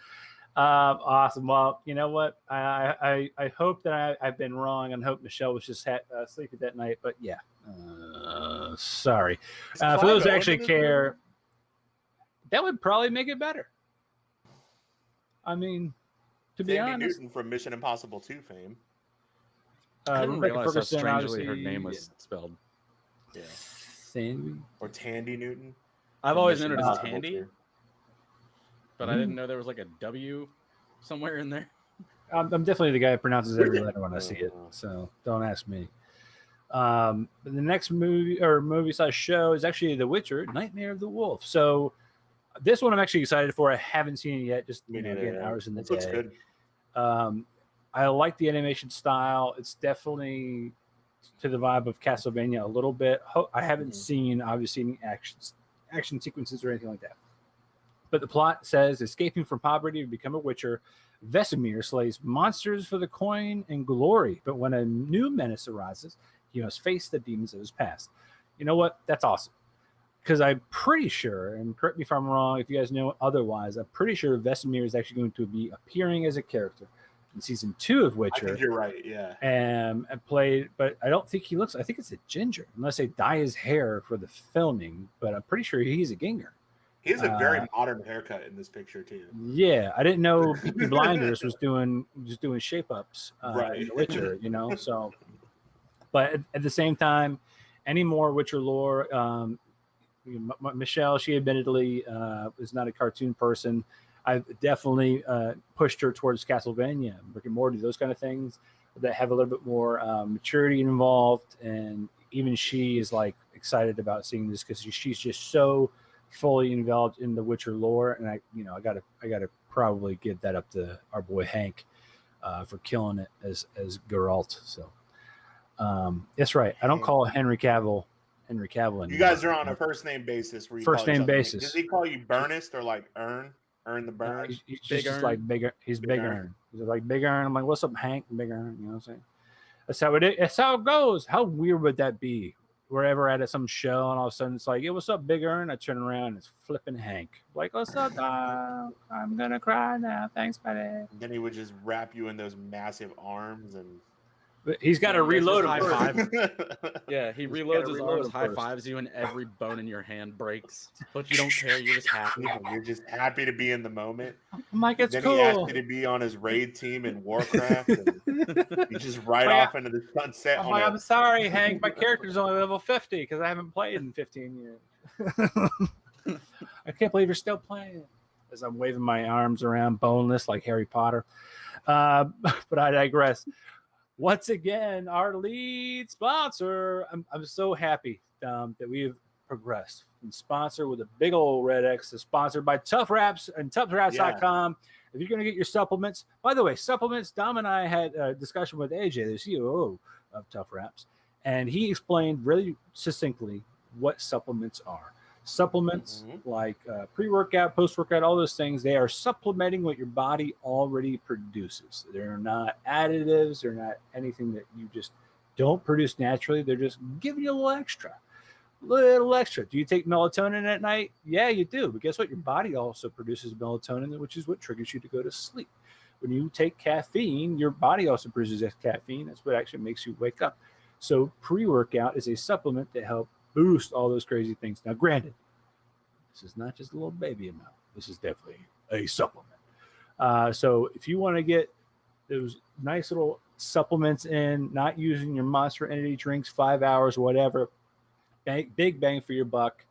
Awesome. Well, you know what? I hope that I've been wrong, and hope Michelle was just sleeping that night. But yeah, sorry. For those who actually care, that would probably make it better. I mean, to be Sandy honest, Newton from Mission Impossible 2 fame. I didn't Rebecca realize how Ferguson, strangely her obviously, name was spelled. Yeah. Sandy. Or Tandy Newton. I've from always Mission known it as Impossible Tandy, 2. but I didn't know there was like a W somewhere in there. I'm definitely the guy who pronounces every letter when I see it, so don't ask me. But the next movie/size show is actually The Witcher: Nightmare of the Wolf. So this one I'm actually excited for. I haven't seen it yet. Just again, hours in the day. Looks good. I like the animation style. It's definitely to the vibe of Castlevania a little bit. I haven't seen obviously any action sequences or anything like that. But the plot says, escaping from poverty to become a witcher, Vesemir slays monsters for the coin and glory. But when a new menace arises, he must face the demons of his past. You know what? That's awesome. Because I'm pretty sure, and correct me if I'm wrong, if you guys know otherwise, I'm pretty sure Vesemir is actually going to be appearing as a character in season 2 of Witcher. I think you're right, yeah. And played, but I don't think he looks, I think it's a ginger, unless they dye his hair for the filming, but I'm pretty sure he's a ginger. He has a very modern haircut in this picture too. Yeah, I didn't know Peaky Blinders was doing shape ups right. in The Witcher, you know. So, but at the same time, any more Witcher lore? Michelle, she admittedly is not a cartoon person. I've definitely pushed her towards Castlevania, Rick and Morty, those kind of things that have a little bit more maturity involved, and even she is like excited about seeing this because she's just so fully involved in the Witcher lore, and I gotta probably give that up to our boy Hank for killing it as Geralt. So that's right. I don't call Henry Cavill anymore. You guys are on a first name basis. Where you First call name each other. basis. Does he call you Burnist or like Earn the Burn? He's Big just Ern. like bigger. He's Big Big Ern. Ern. He's like Big Ern. I'm like, what's up, Hank? Big Ern. You know what I'm saying? That's how it is. That's how it goes. How weird would that be? Wherever at some show, and all of a sudden it's like, "Yeah, what's up, Big Ern?" I turn around, and it's flipping Hank. Like, "What's up, dog? I'm gonna cry now. Thanks, buddy." And then he would just wrap you in those massive arms and But he's got to reload high him. five. Yeah, he Just reloads gotta his reload arms, him high first. fives you, and every bone in your hand breaks. But you don't care. You're just happy. You're just happy to be in the moment. I'm like, it's Then he asked cool. you to be on his raid team in Warcraft. And you just ride Like, off into the sunset. I'm on like, a- I'm sorry, Hank. My character's only level 50 because I haven't played in 15 years. I can't believe you're still playing. As I'm waving my arms around, boneless like Harry Potter. But I digress. Once again, our lead sponsor. I'm so happy that we've progressed. And sponsor with a big old red X is sponsored by Tough Wraps and toughwraps.com. If you're going to get your supplements, by the way, supplements, Dom and I had a discussion with AJ, the COO of Tough Wraps, and he explained really succinctly what supplements are. Supplements like pre-workout, post-workout, all those things, they are supplementing what your body already produces. They're not additives. They're not anything that you just don't produce naturally. They're just giving you a little extra. Do you take melatonin at night? Yeah, you do. But guess what? Your body also produces melatonin, which is what triggers you to go to sleep. When you take caffeine, your body also produces caffeine. That's what actually makes you wake up. So pre-workout is a supplement to help boost all those crazy things. Now, granted, this is not just a little baby amount. This is definitely a supplement. So if you want to get those nice little supplements in, not using your Monster Energy drinks 5 hours, whatever. Big bang for your buck.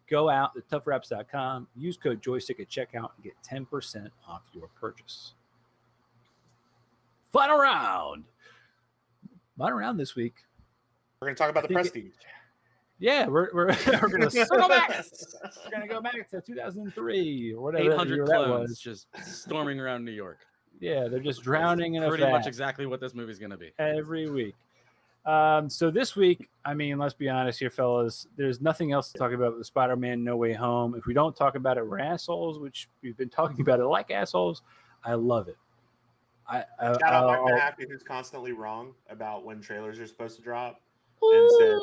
Go out to toughraps.com, use code joystick at checkout, and get 10% off your purchase. Final round this week. We're going to talk about the Prestige. Yeah, we're going to circle back. We're going to go back to 2003 or whatever. 800 clones just storming around New York. Yeah, they're just drowning in a pretty vat much exactly what this movie's going to be every week. So this week, I mean, let's be honest here, fellas. There's nothing else to talk about with Spider-Man No Way Home. If we don't talk about it, we're assholes, which we've been talking about it like assholes. I love it. Shout out Mike Mahaffey, who's constantly wrong about when trailers are supposed to drop. And said,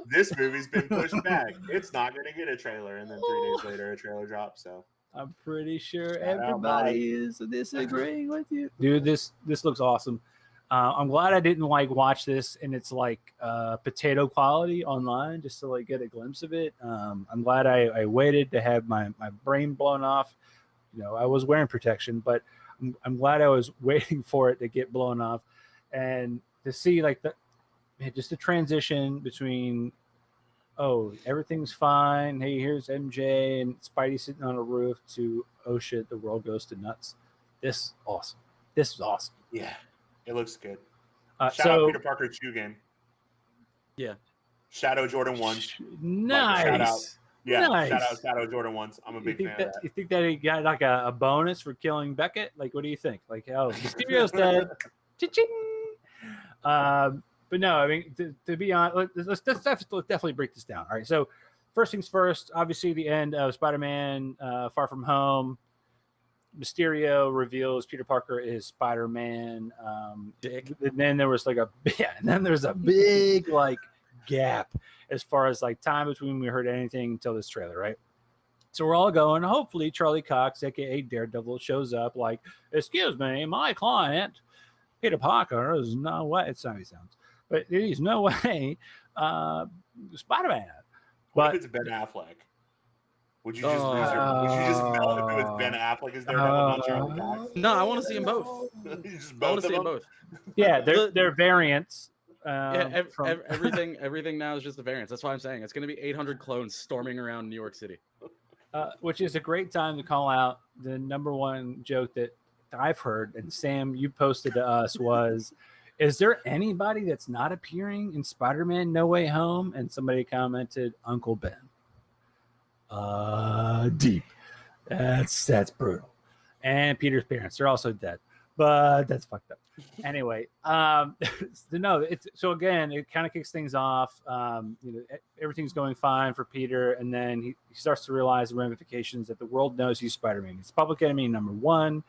this movie's been pushed back. It's not going to get a trailer. And then 3 days later, a trailer drops. So I'm pretty sure everybody is disagreeing with you. Dude, this looks awesome. I'm glad I didn't watch this and it's potato quality online just to get a glimpse of it. I'm glad I waited to have my brain blown off. I was wearing protection, but I'm glad I was waiting for it to get blown off and to see just the transition between, oh, everything's fine. Hey, here's MJ and Spidey sitting on a roof to, oh shit, the world goes to nuts. This is awesome. Yeah, it looks good. Shout out Peter Parker Chew Game. Yeah. Shadow Jordan 1. Nice. Shout out. Yeah, nice. Shout out Shadow Jordan 1. I'm a big fan of that. You think that he got a bonus for killing Beckett? What do you think? Mysterio's dead. Cha-ching. But no, I mean, to be honest, let's definitely break this down. All right, so first things first, obviously the end of Spider-Man Far From Home. Mysterio reveals Peter Parker is Spider-Man. And then there was a big gap as far as time between we heard anything until this trailer, right? So we're all going, hopefully Charlie Cox, aka Daredevil, shows up excuse me, my client, Peter Parker, is no way, it's how he sounds. But there's no way Spider-Man. What if it's Ben Affleck? Would you just lose your? Would you just melt if it was Ben Affleck as Daredevil, not Charlie Cox? No, I want to see them both. I want to see them both. Yeah, they're variants. Everything now is just a variance. That's why I'm saying it's going to be 800 clones storming around New York City. Which is a great time to call out the number one joke that I've heard, and Sam, you posted to us was, is there anybody that's not appearing in Spider-Man No Way Home? And somebody commented, Uncle Ben. Deep. That's brutal. And Peter's parents, they're also dead. But that's fucked up. Anyway, so again, it kind of kicks things off. Everything's going fine for Peter, and then he starts to realize the ramifications that the world knows he's Spider-Man. He's public enemy number one.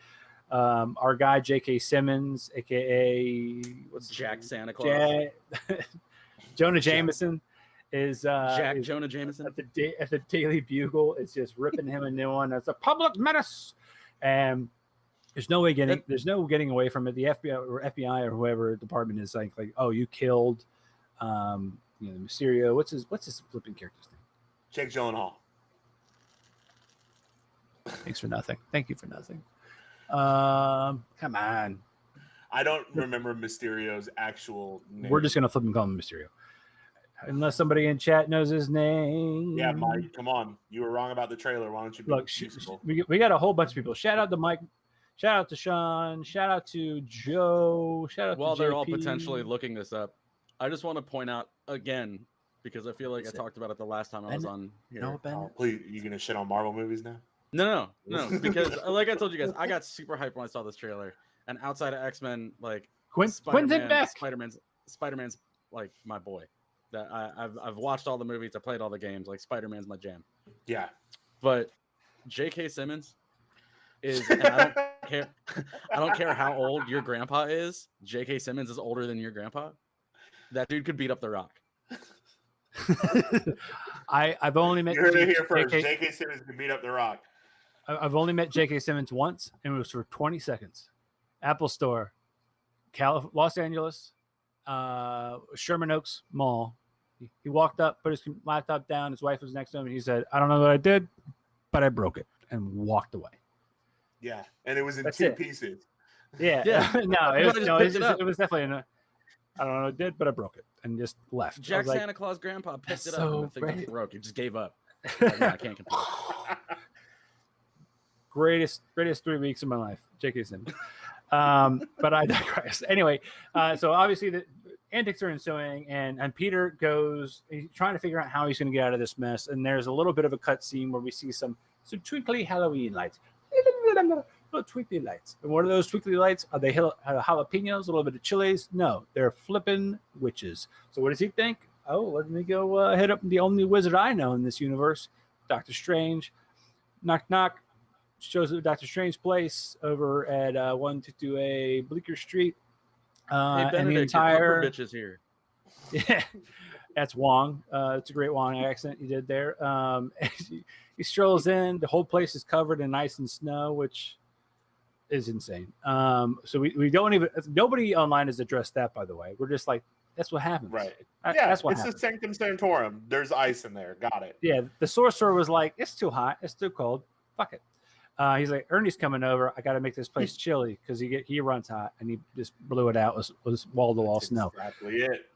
Our guy J.K. Simmons, aka Jack Santa Claus, Jonah Jameson, is Jonah Jameson at the Daily Bugle. It's just ripping him a new one. That's a public menace, and there's no getting away from it. The FBI or whoever department is like, oh, you killed, Mysterio. What's his flipping character's name? Jake Gyllenhaal. Thanks for nothing. Thank you for nothing. Come on. I don't remember Mysterio's actual name. We're just gonna flip and call him Mysterio, unless somebody in chat knows his name. Yeah, Mike, come on. You were wrong about the trailer. Why don't you be useful? We got a whole bunch of people. Shout out to Mike. Shout out to Sean. Shout out to Joe. Shout out While to they're JP. all potentially looking this up, I just want to point out again, because I feel like I talked about it the last time I was on here. No, Ben. Oh, please, you gonna shit on Marvel movies now? No, because like I told you guys, I got super hyped when I saw this trailer. And outside of X-Men, Quentin Beck, Spider-Man's my boy. That I've watched all the movies, I played all the games. Spider-Man's my jam. Yeah, but J.K. Simmons is. And I don't care how old your grandpa is. J.K. Simmons is older than your grandpa. That dude could beat up The Rock. I've only met. You heard it here first. J.K. Simmons could beat up The Rock. I've only met J.K. Simmons once, and it was for 20 seconds. Apple Store, Los Angeles, Sherman Oaks Mall. He walked up, put his laptop down. His wife was next to him, and he said, "I don't know what I did, but I broke it," and walked away. Yeah, and it was in That's two it. pieces. Yeah, Yeah. no, I just picked it up. it was definitely I don't know what it did, but I broke it and just left. I Jack was like, Santa Claus grandpa picked "That's it up so and the thing great." just broke. He just gave up. Like, no, I can't compete. greatest 3 weeks of my life, J.K. Simmons. But I digress. Anyway, so obviously the antics are ensuing, and Peter he's trying to figure out how he's going to get out of this mess. And there's a little bit of a cut scene where we see some twinkly Halloween lights. Little twinkly lights. And what are those twinkly lights? Are they jalapenos, a little bit of chilies? No, they're flipping witches. So what does he think? Oh, let me go hit up the only wizard I know in this universe, Doctor Strange. Knock, knock. Shows up at Doctor Strange's place over at 122A Bleecker Street. Hey, And the Benedict, entire your bitch is here. yeah, that's Wong. It's a great Wong accent you did there. He strolls in. The whole place is covered in ice and snow, which is insane. So we don't even. Nobody online has addressed that, by the way. We're just like, that's what happens. Right. That's what it's happens. the Sanctum Sanctorum. There's ice in there. Got it. Yeah, the sorcerer was like, it's too hot. It's too cold. Fuck it. He's like, Ernie's coming over. I got to make this place chilly because he runs hot, and he just blew it out. Was wall to wall snow. Exactly it.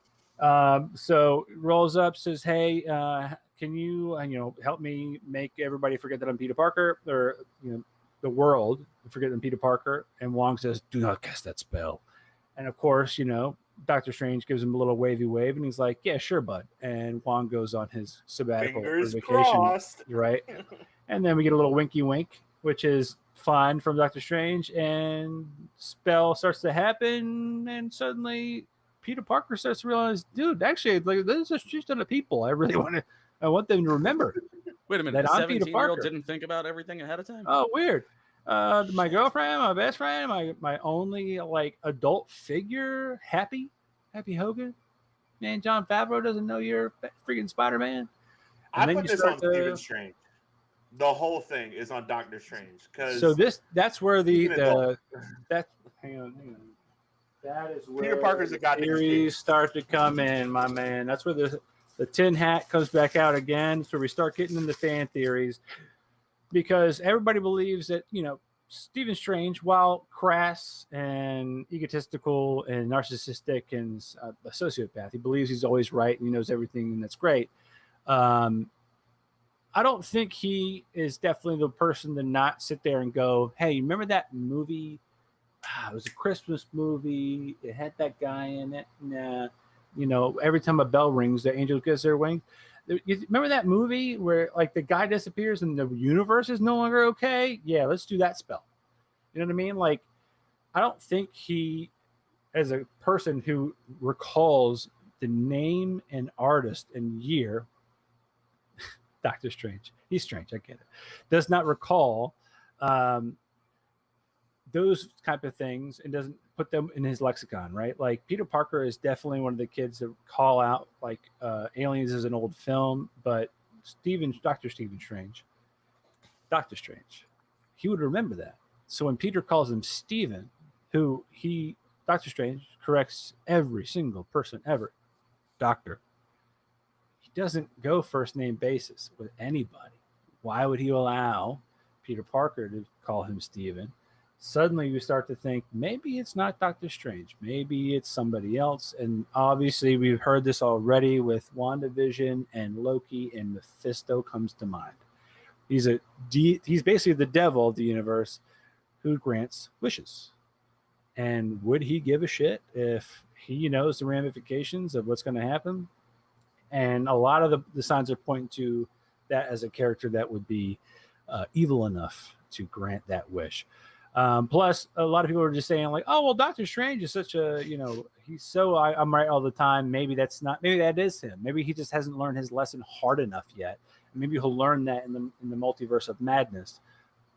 So rolls up, says, "Hey, can you help me make everybody forget that I'm Peter Parker, or the world forget that I'm Peter Parker?" And Wong says, "Do not cast that spell." And of course, Doctor Strange gives him a little wavy wave, and he's like, "Yeah, sure, bud." And Wong goes on his sabbatical Fingers vacation, crossed. right? And then we get a little winky wink, which is fun from Doctor Strange, and spell starts to happen, and suddenly Peter Parker starts to realize, dude, actually, like, this is a shit ton of people. I want them to remember. Wait a minute, that the I'm Peter 17-year-old Parker. didn't think about everything ahead of time? Oh, weird. My girlfriend, my best friend, my only like adult figure, Happy Hogan. Man, John Favreau doesn't know you're freaking Spider-Man. I put this on Stephen Strange. The whole thing is on Doctor Strange. So that's where hang on. That is where Peter Parker's a goddamn theories start to come in, my man. That's where the tin hat comes back out again. So we start getting into fan theories, because everybody believes that Stephen Strange, while crass and egotistical and narcissistic and a sociopath, he believes he's always right and he knows everything, and that's great. I don't think he is definitely the person to not sit there and go, "Hey, remember that movie? It was a Christmas movie. It had that guy in it. Nah, every time a bell rings, the angel gets their wings. You remember that movie where like the guy disappears and the universe is no longer okay? Yeah, let's do that spell." You know what I mean? Like, I don't think he, as a person who recalls the name and artist and year, Doctor Strange, he's strange, I get it, does not recall those type of things and doesn't put them in his lexicon, right? Like, Peter Parker is definitely one of the kids that call out like Aliens is an old film, but Doctor Strange, he would remember that. So when Peter calls him Steven, Doctor Strange corrects every single person ever, Doctor. He doesn't go first name basis with anybody. Why would he allow Peter Parker to call him Steven? Suddenly you start to think maybe it's not Doctor Strange. Maybe it's somebody else. And obviously we've heard this already with WandaVision and Loki, and Mephisto comes to mind. He's basically the devil of the universe who grants wishes. And would he give a shit if he knows the ramifications of what's going to happen? And a lot of the signs are pointing to that as a character that would be evil enough to grant that wish. Plus, a lot of people are just saying like, "Oh, well, Doctor Strange is such a, he's so I'm right all the time." Maybe that is him. Maybe he just hasn't learned his lesson hard enough yet. Maybe he'll learn that in the multiverse of madness.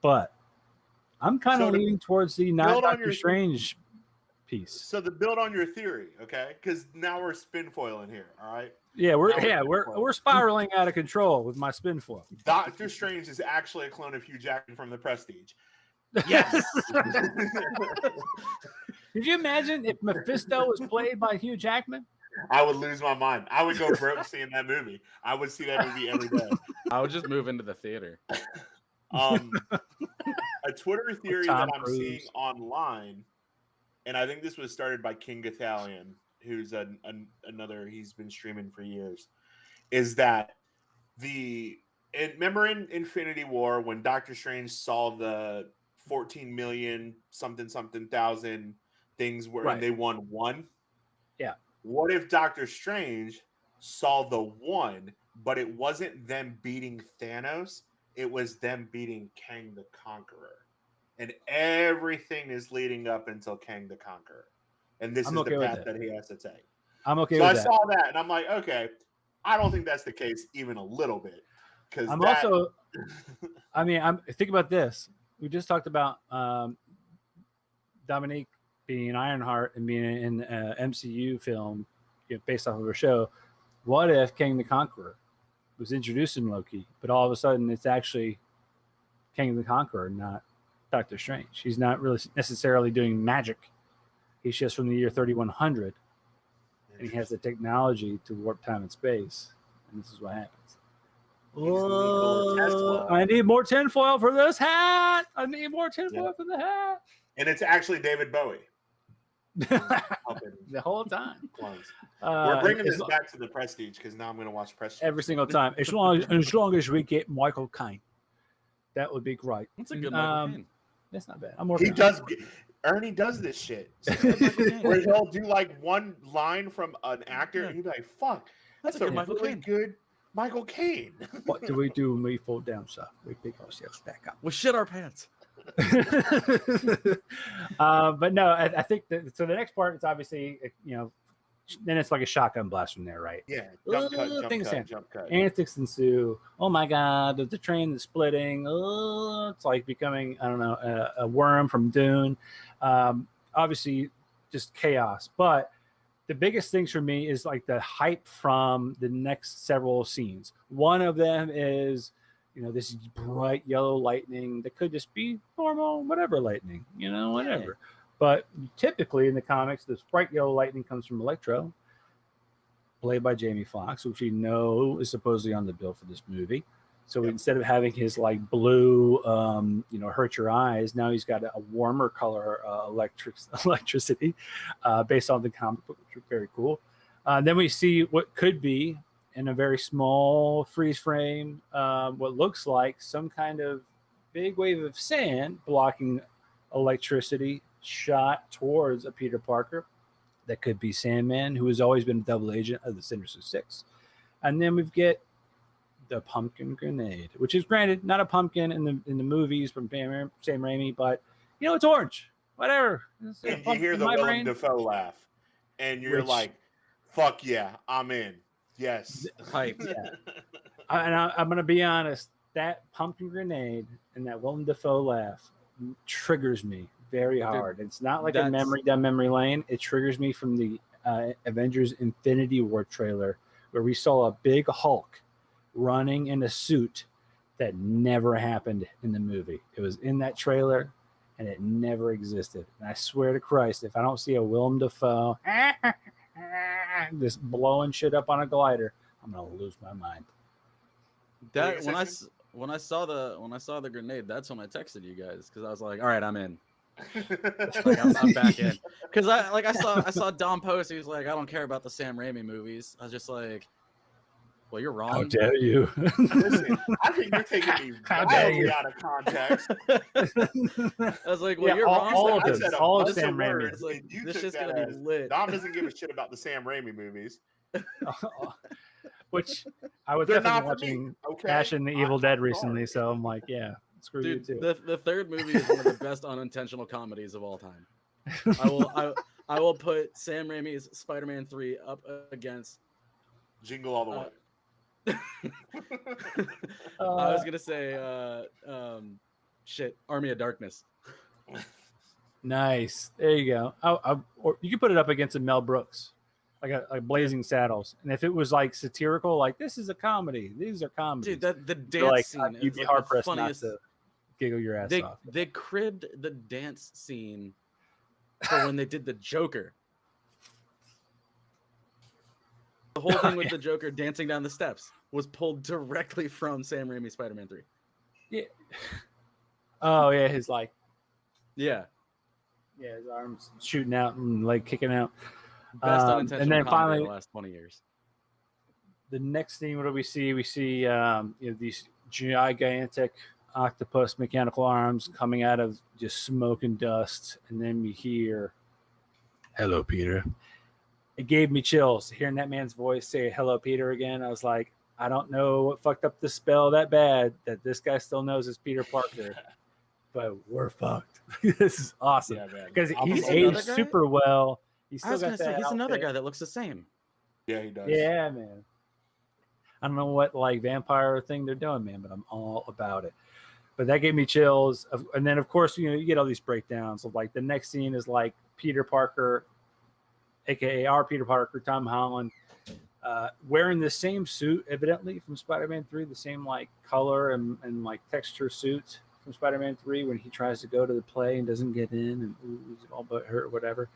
But I'm kind of leaning towards the not Doctor Strange piece. So to build on your theory, okay? Because now we're spin foiling here, all right? Yeah, we're spiraling out of control with my spin foil. Doctor Strange is actually a clone of Hugh Jackman from The Prestige. Yes. Could you imagine if Mephisto was played by Hugh Jackman? I would lose my mind. I would go broke seeing that movie. I would see that movie every day. I would just move into the theater. A Twitter theory that I'm seeing online and I think this was started by King Ithalian, who's another. He's been streaming for years. Is that remember in Infinity War when Doctor Strange saw the 14 million something thousand things where and they won one? Yeah. What if Doctor Strange saw the one, but it wasn't them beating Thanos, it was them beating Kang the Conqueror. And everything is leading up until Kang the Conqueror. And this is the path that he has to take. I'm okay with that. So I saw that and I'm like, okay, I don't think that's the case even a little bit. Because think about this. We just talked about Dominique being Ironheart and being in an MCU film based off of her show. What if Kang the Conqueror was introduced in Loki, but all of a sudden it's actually Kang the Conqueror, not Doctor Strange? He's not really necessarily doing magic. He's just from the year 3100, and he has the technology to warp time and space. And this is what happens. Oh, I need more tinfoil for this hat. I need more tinfoil for the hat. And it's actually David Bowie. The whole time. We're bringing this back to the Prestige because now I'm going to watch Prestige every single time. As long as we get Michael Caine, that would be great. That's a good Michael Caine. That's not bad. Ernie does this shit where he'll do like one line from an actor and he'd be like, "Fuck, that's a really good Michael Caine." What do we do when we fall down, sir? We pick ourselves back up. We shit our pants. But no, I think that. So the next part is obviously, then it's like a shotgun blast from there, right? Yeah. Jump cut. Antics ensue. Oh my God, there's the train that's splitting. It's like becoming, I don't know, a worm from Dune. Obviously, just chaos. But the biggest things for me is like the hype from the next several scenes. One of them is, this bright yellow lightning that could just be normal, whatever lightning, whatever. Yeah. But typically in the comics, this bright yellow lightning comes from Electro, played by Jamie Foxx, which we know is supposedly on the bill for this movie. So instead of having his like blue, hurt your eyes, now he's got a warmer color electricity based on the comic book, which is very cool. Then we see what could be, in a very small freeze frame, what looks like some kind of big wave of sand blocking electricity shot towards a Peter Parker. That could be Sandman, who has always been a double agent of the Sinister Six. And then we get the pumpkin grenade, which is granted not a pumpkin in the movies from Sam Raimi, but it's orange. Whatever. And you hear the Willem Dafoe laugh, and you're like, "Fuck yeah, I'm in." Yes. Hype. Yeah. I'm going to be honest. That pumpkin grenade and that Willem Dafoe laugh triggers me very hard. Dude, it's not like a memory down memory lane. It triggers me from the Avengers Infinity War trailer where we saw a big Hulk running in a suit that never happened in the movie. It was in that trailer and it never existed. And I swear to Christ, if I don't see a Willem Dafoe just blowing shit up on a glider, I'm gonna lose my mind. That when I saw the grenade, that's when I texted you guys because I was like, all right, I'm in. I'm back in because I saw Dom post. He was like, I don't care about the Sam Raimi movies. I was just like, well, you're wrong. How dare you? Listen, I think you're taking me wildly out of context. I was like, well, you're wrong. All of Sam Raimi. It's like, this shit's gonna be lit. Dom doesn't give a shit about the Sam Raimi movies. Which I was definitely watching Ash and the Evil Dead recently, so I'm like, yeah, screw you too. The third movie is one of the best unintentional comedies of all time. I will put Sam Raimi's Spider-Man 3 up against Jingle All the Way. I was gonna say Army of Darkness. Nice. There you go. Or you could put it up against a Mel Brooks, like Blazing Saddles. And if it was like satirical, like this is a comedy, these are comedies. Dude, the dance scene. You'd be hard pressed not to giggle your ass off. They cribbed the dance scene for when they did the Joker. The whole thing with the Joker dancing down the steps was pulled directly from Sam Raimi's Spider-Man 3. Yeah. Oh yeah, his like. Yeah. Yeah, his arms shooting out and leg kicking out. Best unintentional and then comedy finally, of the last 20 years. the next thing, what do we see? We see these gigantic octopus mechanical arms coming out of just smoke and dust, and then we hear, "Hello, Peter." It gave me chills hearing that man's voice say "Hello, Peter" again. I was like, I don't know what fucked up the spell that bad that this guy still knows is Peter Parker, but we're fucked. This is awesome because he's aged super well. He's still got that. He's another guy that looks the same. Yeah, he does. Yeah, man. I don't know what like vampire thing they're doing, man, but I'm all about it. But that gave me chills. And then, of course, you get all these breakdowns of like the next scene is like Peter Parker, aka our Peter Parker, Tom Holland, wearing the same suit, evidently from Spider-Man 3, the same like color and like texture suit from Spider-Man 3 when he tries to go to the play and doesn't get in and he's all but hurt or whatever.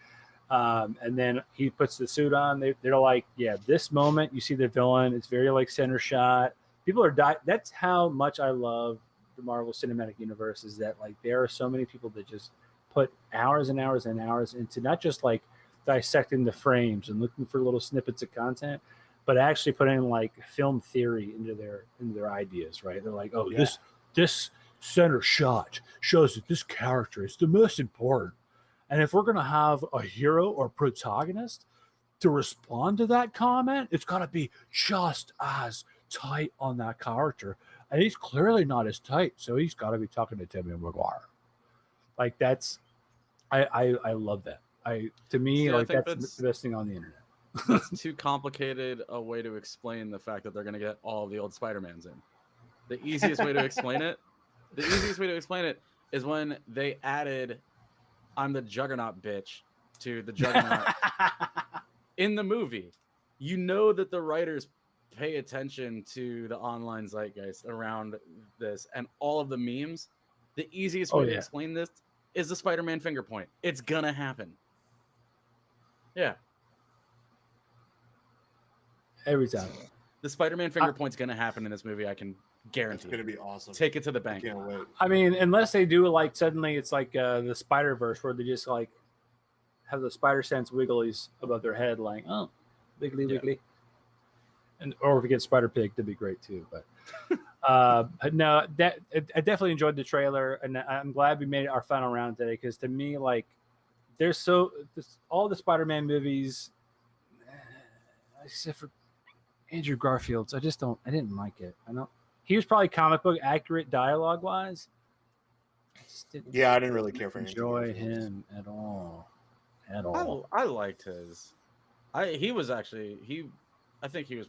And then he puts the suit on. They're like, yeah, this moment you see the villain. It's very like center shot. People are dying. That's how much I love the Marvel Cinematic Universe, is that like there are so many people that just put hours and hours and hours into not just like dissecting the frames and looking for little snippets of content, but actually putting like film theory into their ideas, right? They're like, oh, yeah, this center shot shows that this character is the most important. And if we're going to have a hero or protagonist to respond to that comment, it's got to be just as tight on that character. And he's clearly not as tight, so he's got to be talking to Tobey Maguire. Like that's, I love that. To me, like that's the best thing on the internet. It's too complicated a way to explain the fact that they're going to get all of the old Spider-Mans in. The easiest way to explain it is when they added "I'm the Juggernaut, bitch" to the Juggernaut in the movie. You know that the writers pay attention to the online zeitgeist around this and all of the memes. The easiest way to explain this is the Spider-Man finger point. It's gonna happen. Yeah. Every time. The Spider-Man finger point's gonna happen in this movie. I can guarantee. It's gonna be awesome. Take it to the bank. I can't wait. I mean, unless they do like suddenly it's like the Spider-Verse where they just like have the spider sense wigglies above their head, like, oh, wiggly wiggly. And or if we get Spider Pig, that'd be great too. But no, I definitely enjoyed the trailer, and I'm glad we made it our final round today, because to me, like, there's all the Spider-Man movies, except for Andrew Garfield's, I didn't like it. He was probably comic book accurate dialogue wise. I didn't really care for enjoy him at all. I liked his. I think he was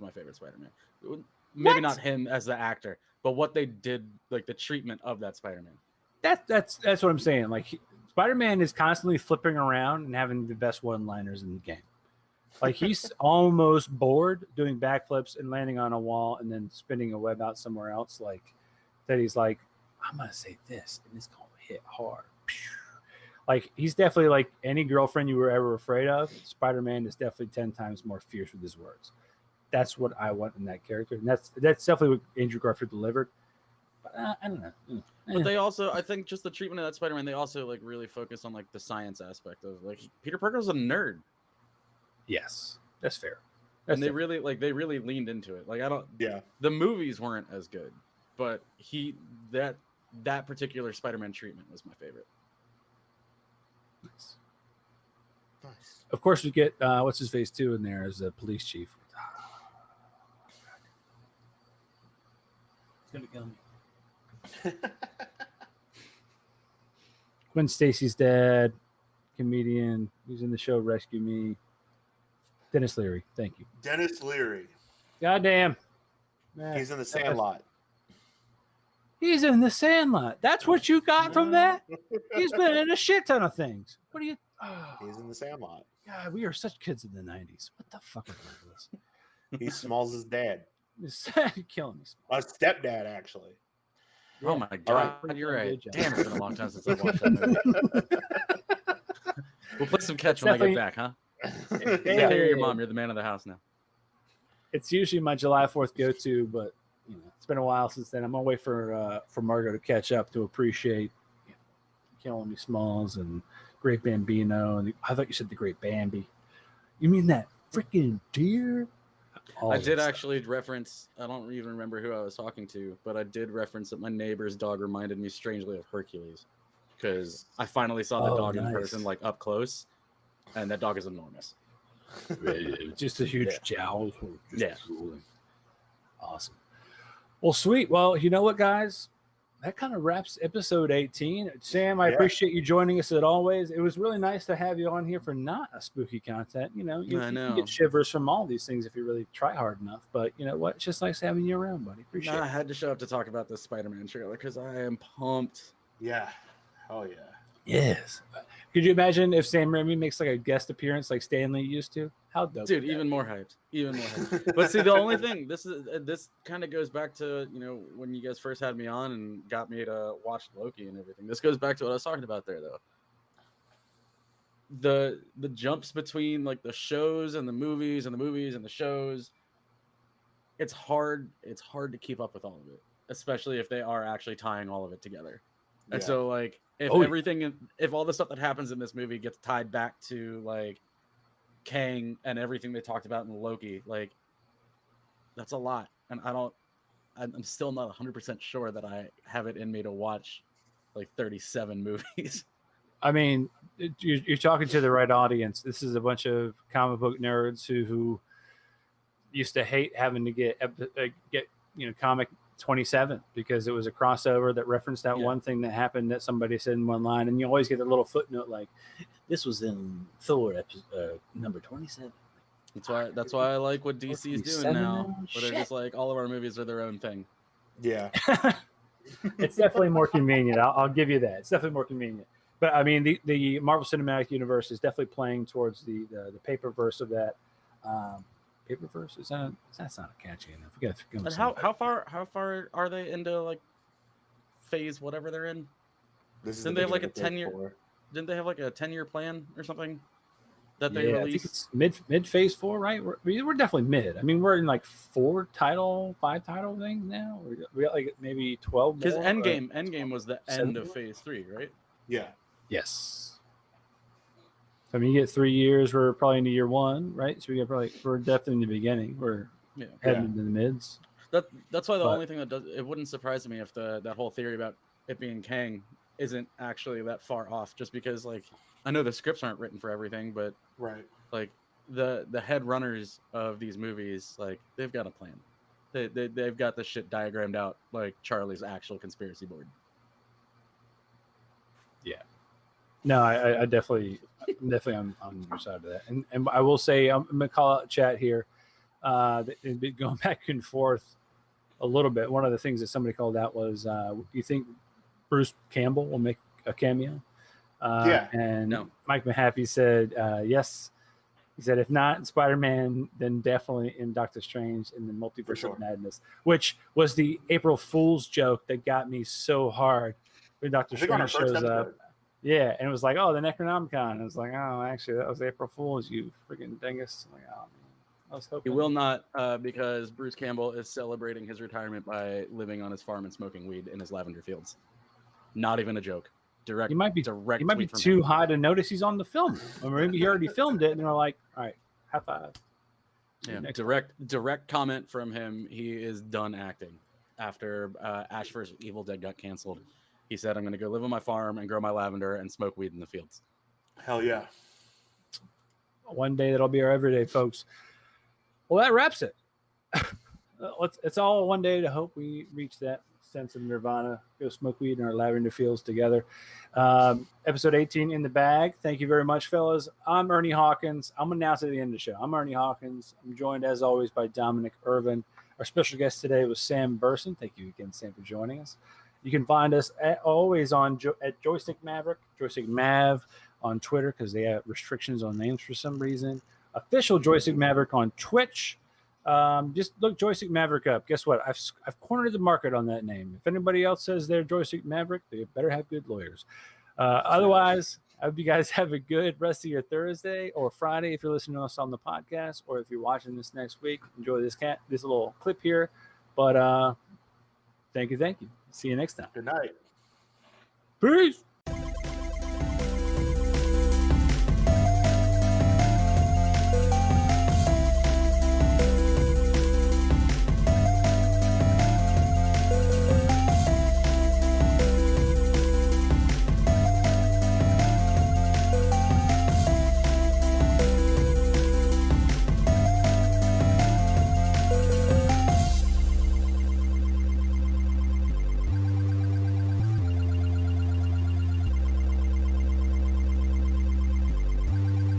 my favorite Spider-Man. Maybe not him as the actor, but what they did, like the treatment of that Spider-Man. That's what I'm saying. Like Spider-Man is constantly flipping around and having the best one-liners in the game. Like he's almost bored doing backflips and landing on a wall and then spinning a web out somewhere else. Like that, he's like, I'm gonna say this and it's gonna hit hard. Like he's definitely like any girlfriend you were ever afraid of. Spider-Man is definitely 10 times more fierce with his words. That's what I want in that character, and that's definitely what Andrew Garfield delivered. But I don't know. But they also, I think, just the treatment of that Spider-Man, they also like really focus on like the science aspect of like Peter Parker's a nerd. Yes, that's fair. And they really leaned into it. Like the movies weren't as good, but that particular Spider-Man treatment was my favorite. Nice. Of course, we get what's his face too in there as the police chief. It's gonna kill me. Gwen Stacy's dad, comedian, who's in the show Rescue Me. Dennis Leary, thank you. Dennis Leary. Goddamn. He's in the Sandlot. He's in the Sandlot. That's what you got from that? He's been in a shit ton of things. What do you... Oh. He's in the Sandlot. God, we are such kids in the 90s. What the fuck is this? He's Smalls' dad. You're killing me. A stepdad, actually. Yeah. Oh my God, you're right. Damn, it's been a long time since I watched that movie. We'll play some catch when I get back, huh? Yeah, you're your mom. You're the man of the house now. It's usually my July 4th go-to, but it's been a while since then. I'm gonna wait for Margo to catch up to appreciate killing me, Smalls, and Great Bambino. And I thought you said the Great Bambi. You mean that freaking deer? I did actually reference, I don't even remember who I was talking to, but I did reference that my neighbor's dog reminded me strangely of Hercules. Because I finally saw the dog in person, like up close, and that dog is enormous. Just a huge jowl. Yeah. Awesome. Well, sweet. Well, you know what, guys? That kind of wraps episode 18. Sam, I appreciate you joining us as always. It was really nice to have you on here for not a spooky content. You know, you can get shivers from all these things if you really try hard enough. But you know what? It's just nice having you around, buddy. Appreciate it. I had to show up to talk about this Spider-Man trailer because I am pumped. Yeah. Hell yeah. Yes. Could you imagine if Sam Raimi makes like a guest appearance like Stan Lee used to? How dope. Dude, even more hyped. But see, the only thing, this kind of goes back to, you know, when you guys first had me on and got me to watch Loki and everything. This goes back to what I was talking about there, though. The jumps between like the shows and the movies and the movies and the shows, it's hard to keep up with all of it, especially if they are actually tying all of it together. And so like if if all the stuff that happens in this movie gets tied back to like Kang and everything they talked about in Loki, like that's a lot. And I'm still not 100% sure that I have it in me to watch like 37 movies. I mean, you're talking to the right audience. This is a bunch of comic book nerds who used to hate having to get comic 27 because it was a crossover that referenced that one thing that happened that somebody said in one line, and you always get a little footnote like this was in Thor episode number 27. That's why I like what DC is doing now, where they're just like all of our movies are their own thing. Yeah. It's definitely more convenient. I'll give you that. It's definitely more convenient. But I mean, the Marvel Cinematic Universe is definitely playing towards the paperverse of that. Paperverse that's not catchy enough. We got to go. And how far are they into like phase whatever they're in? Didn't they have like a 10-year? Didn't they have like a 10-year plan or something that they released? I think it's mid phase 4, right? We're definitely mid. I mean, we're in like 5 title things now. We got like maybe 12. Because Endgame was the end of phase 3, right? Yeah. Yes. I mean, you get 3 years. We're probably into year 1, right? So we're definitely in the beginning. We're heading into the mids. That's why the only thing it wouldn't surprise me if that whole theory about it being Kang isn't actually that far off. Just because, like, I know the scripts aren't written for everything, but like the head runners of these movies, like they've got a plan. They've got the shit diagrammed out like Charlie's actual conspiracy board. Yeah. No, I definitely I'm on your side of that. And I will say, I'm going to call out chat here. Going back and forth a little bit. One of the things that somebody called out was, you think Bruce Campbell will make a cameo? And no. Mike Mahaffey said, yes. He said, if not in Spider-Man, then definitely in Doctor Strange in the Multiverse of Madness, which was the April Fool's joke that got me so hard when Doctor Strange shows up. Yeah, and it was like, oh, the Necronomicon. It was like, oh, actually, that was April Fool's, you freaking dingus. I'm like, oh, man. I was hoping. He will not, because Bruce Campbell is celebrating his retirement by living on his farm and smoking weed in his lavender fields. Not even a joke. He might be too high to notice he's on the film. Or maybe he already filmed it, and they're like, all right, high five. Yeah, direct comment from him. He is done acting after Ash vs. Evil Dead got canceled. He said, I'm going to go live on my farm and grow my lavender and smoke weed in the fields. Hell yeah. One day that'll be our everyday, folks. Well, that wraps it. It's all one day to hope we reach that sense of nirvana, go smoke weed in our lavender fields together. Episode 18 in the bag. Thank you very much, fellas. I'm Ernie Hawkins. I'm going to announce at the end of the show. I'm Ernie Hawkins. I'm joined, as always, by Dominic Irvin. Our special guest today was Sam Burson. Thank you again, Sam, for joining us. You can find us always at Joystick Maverick, Joystick Mav on Twitter because they have restrictions on names for some reason. Official Joystick Maverick on Twitch. Just look Joystick Maverick up. Guess what? I've cornered the market on that name. If anybody else says they're Joystick Maverick, they better have good lawyers. Otherwise, I hope you guys have a good rest of your Thursday or Friday if you're listening to us on the podcast, or if you're watching this next week. Enjoy this little clip here. But thank you. See you next time. Good night. Peace.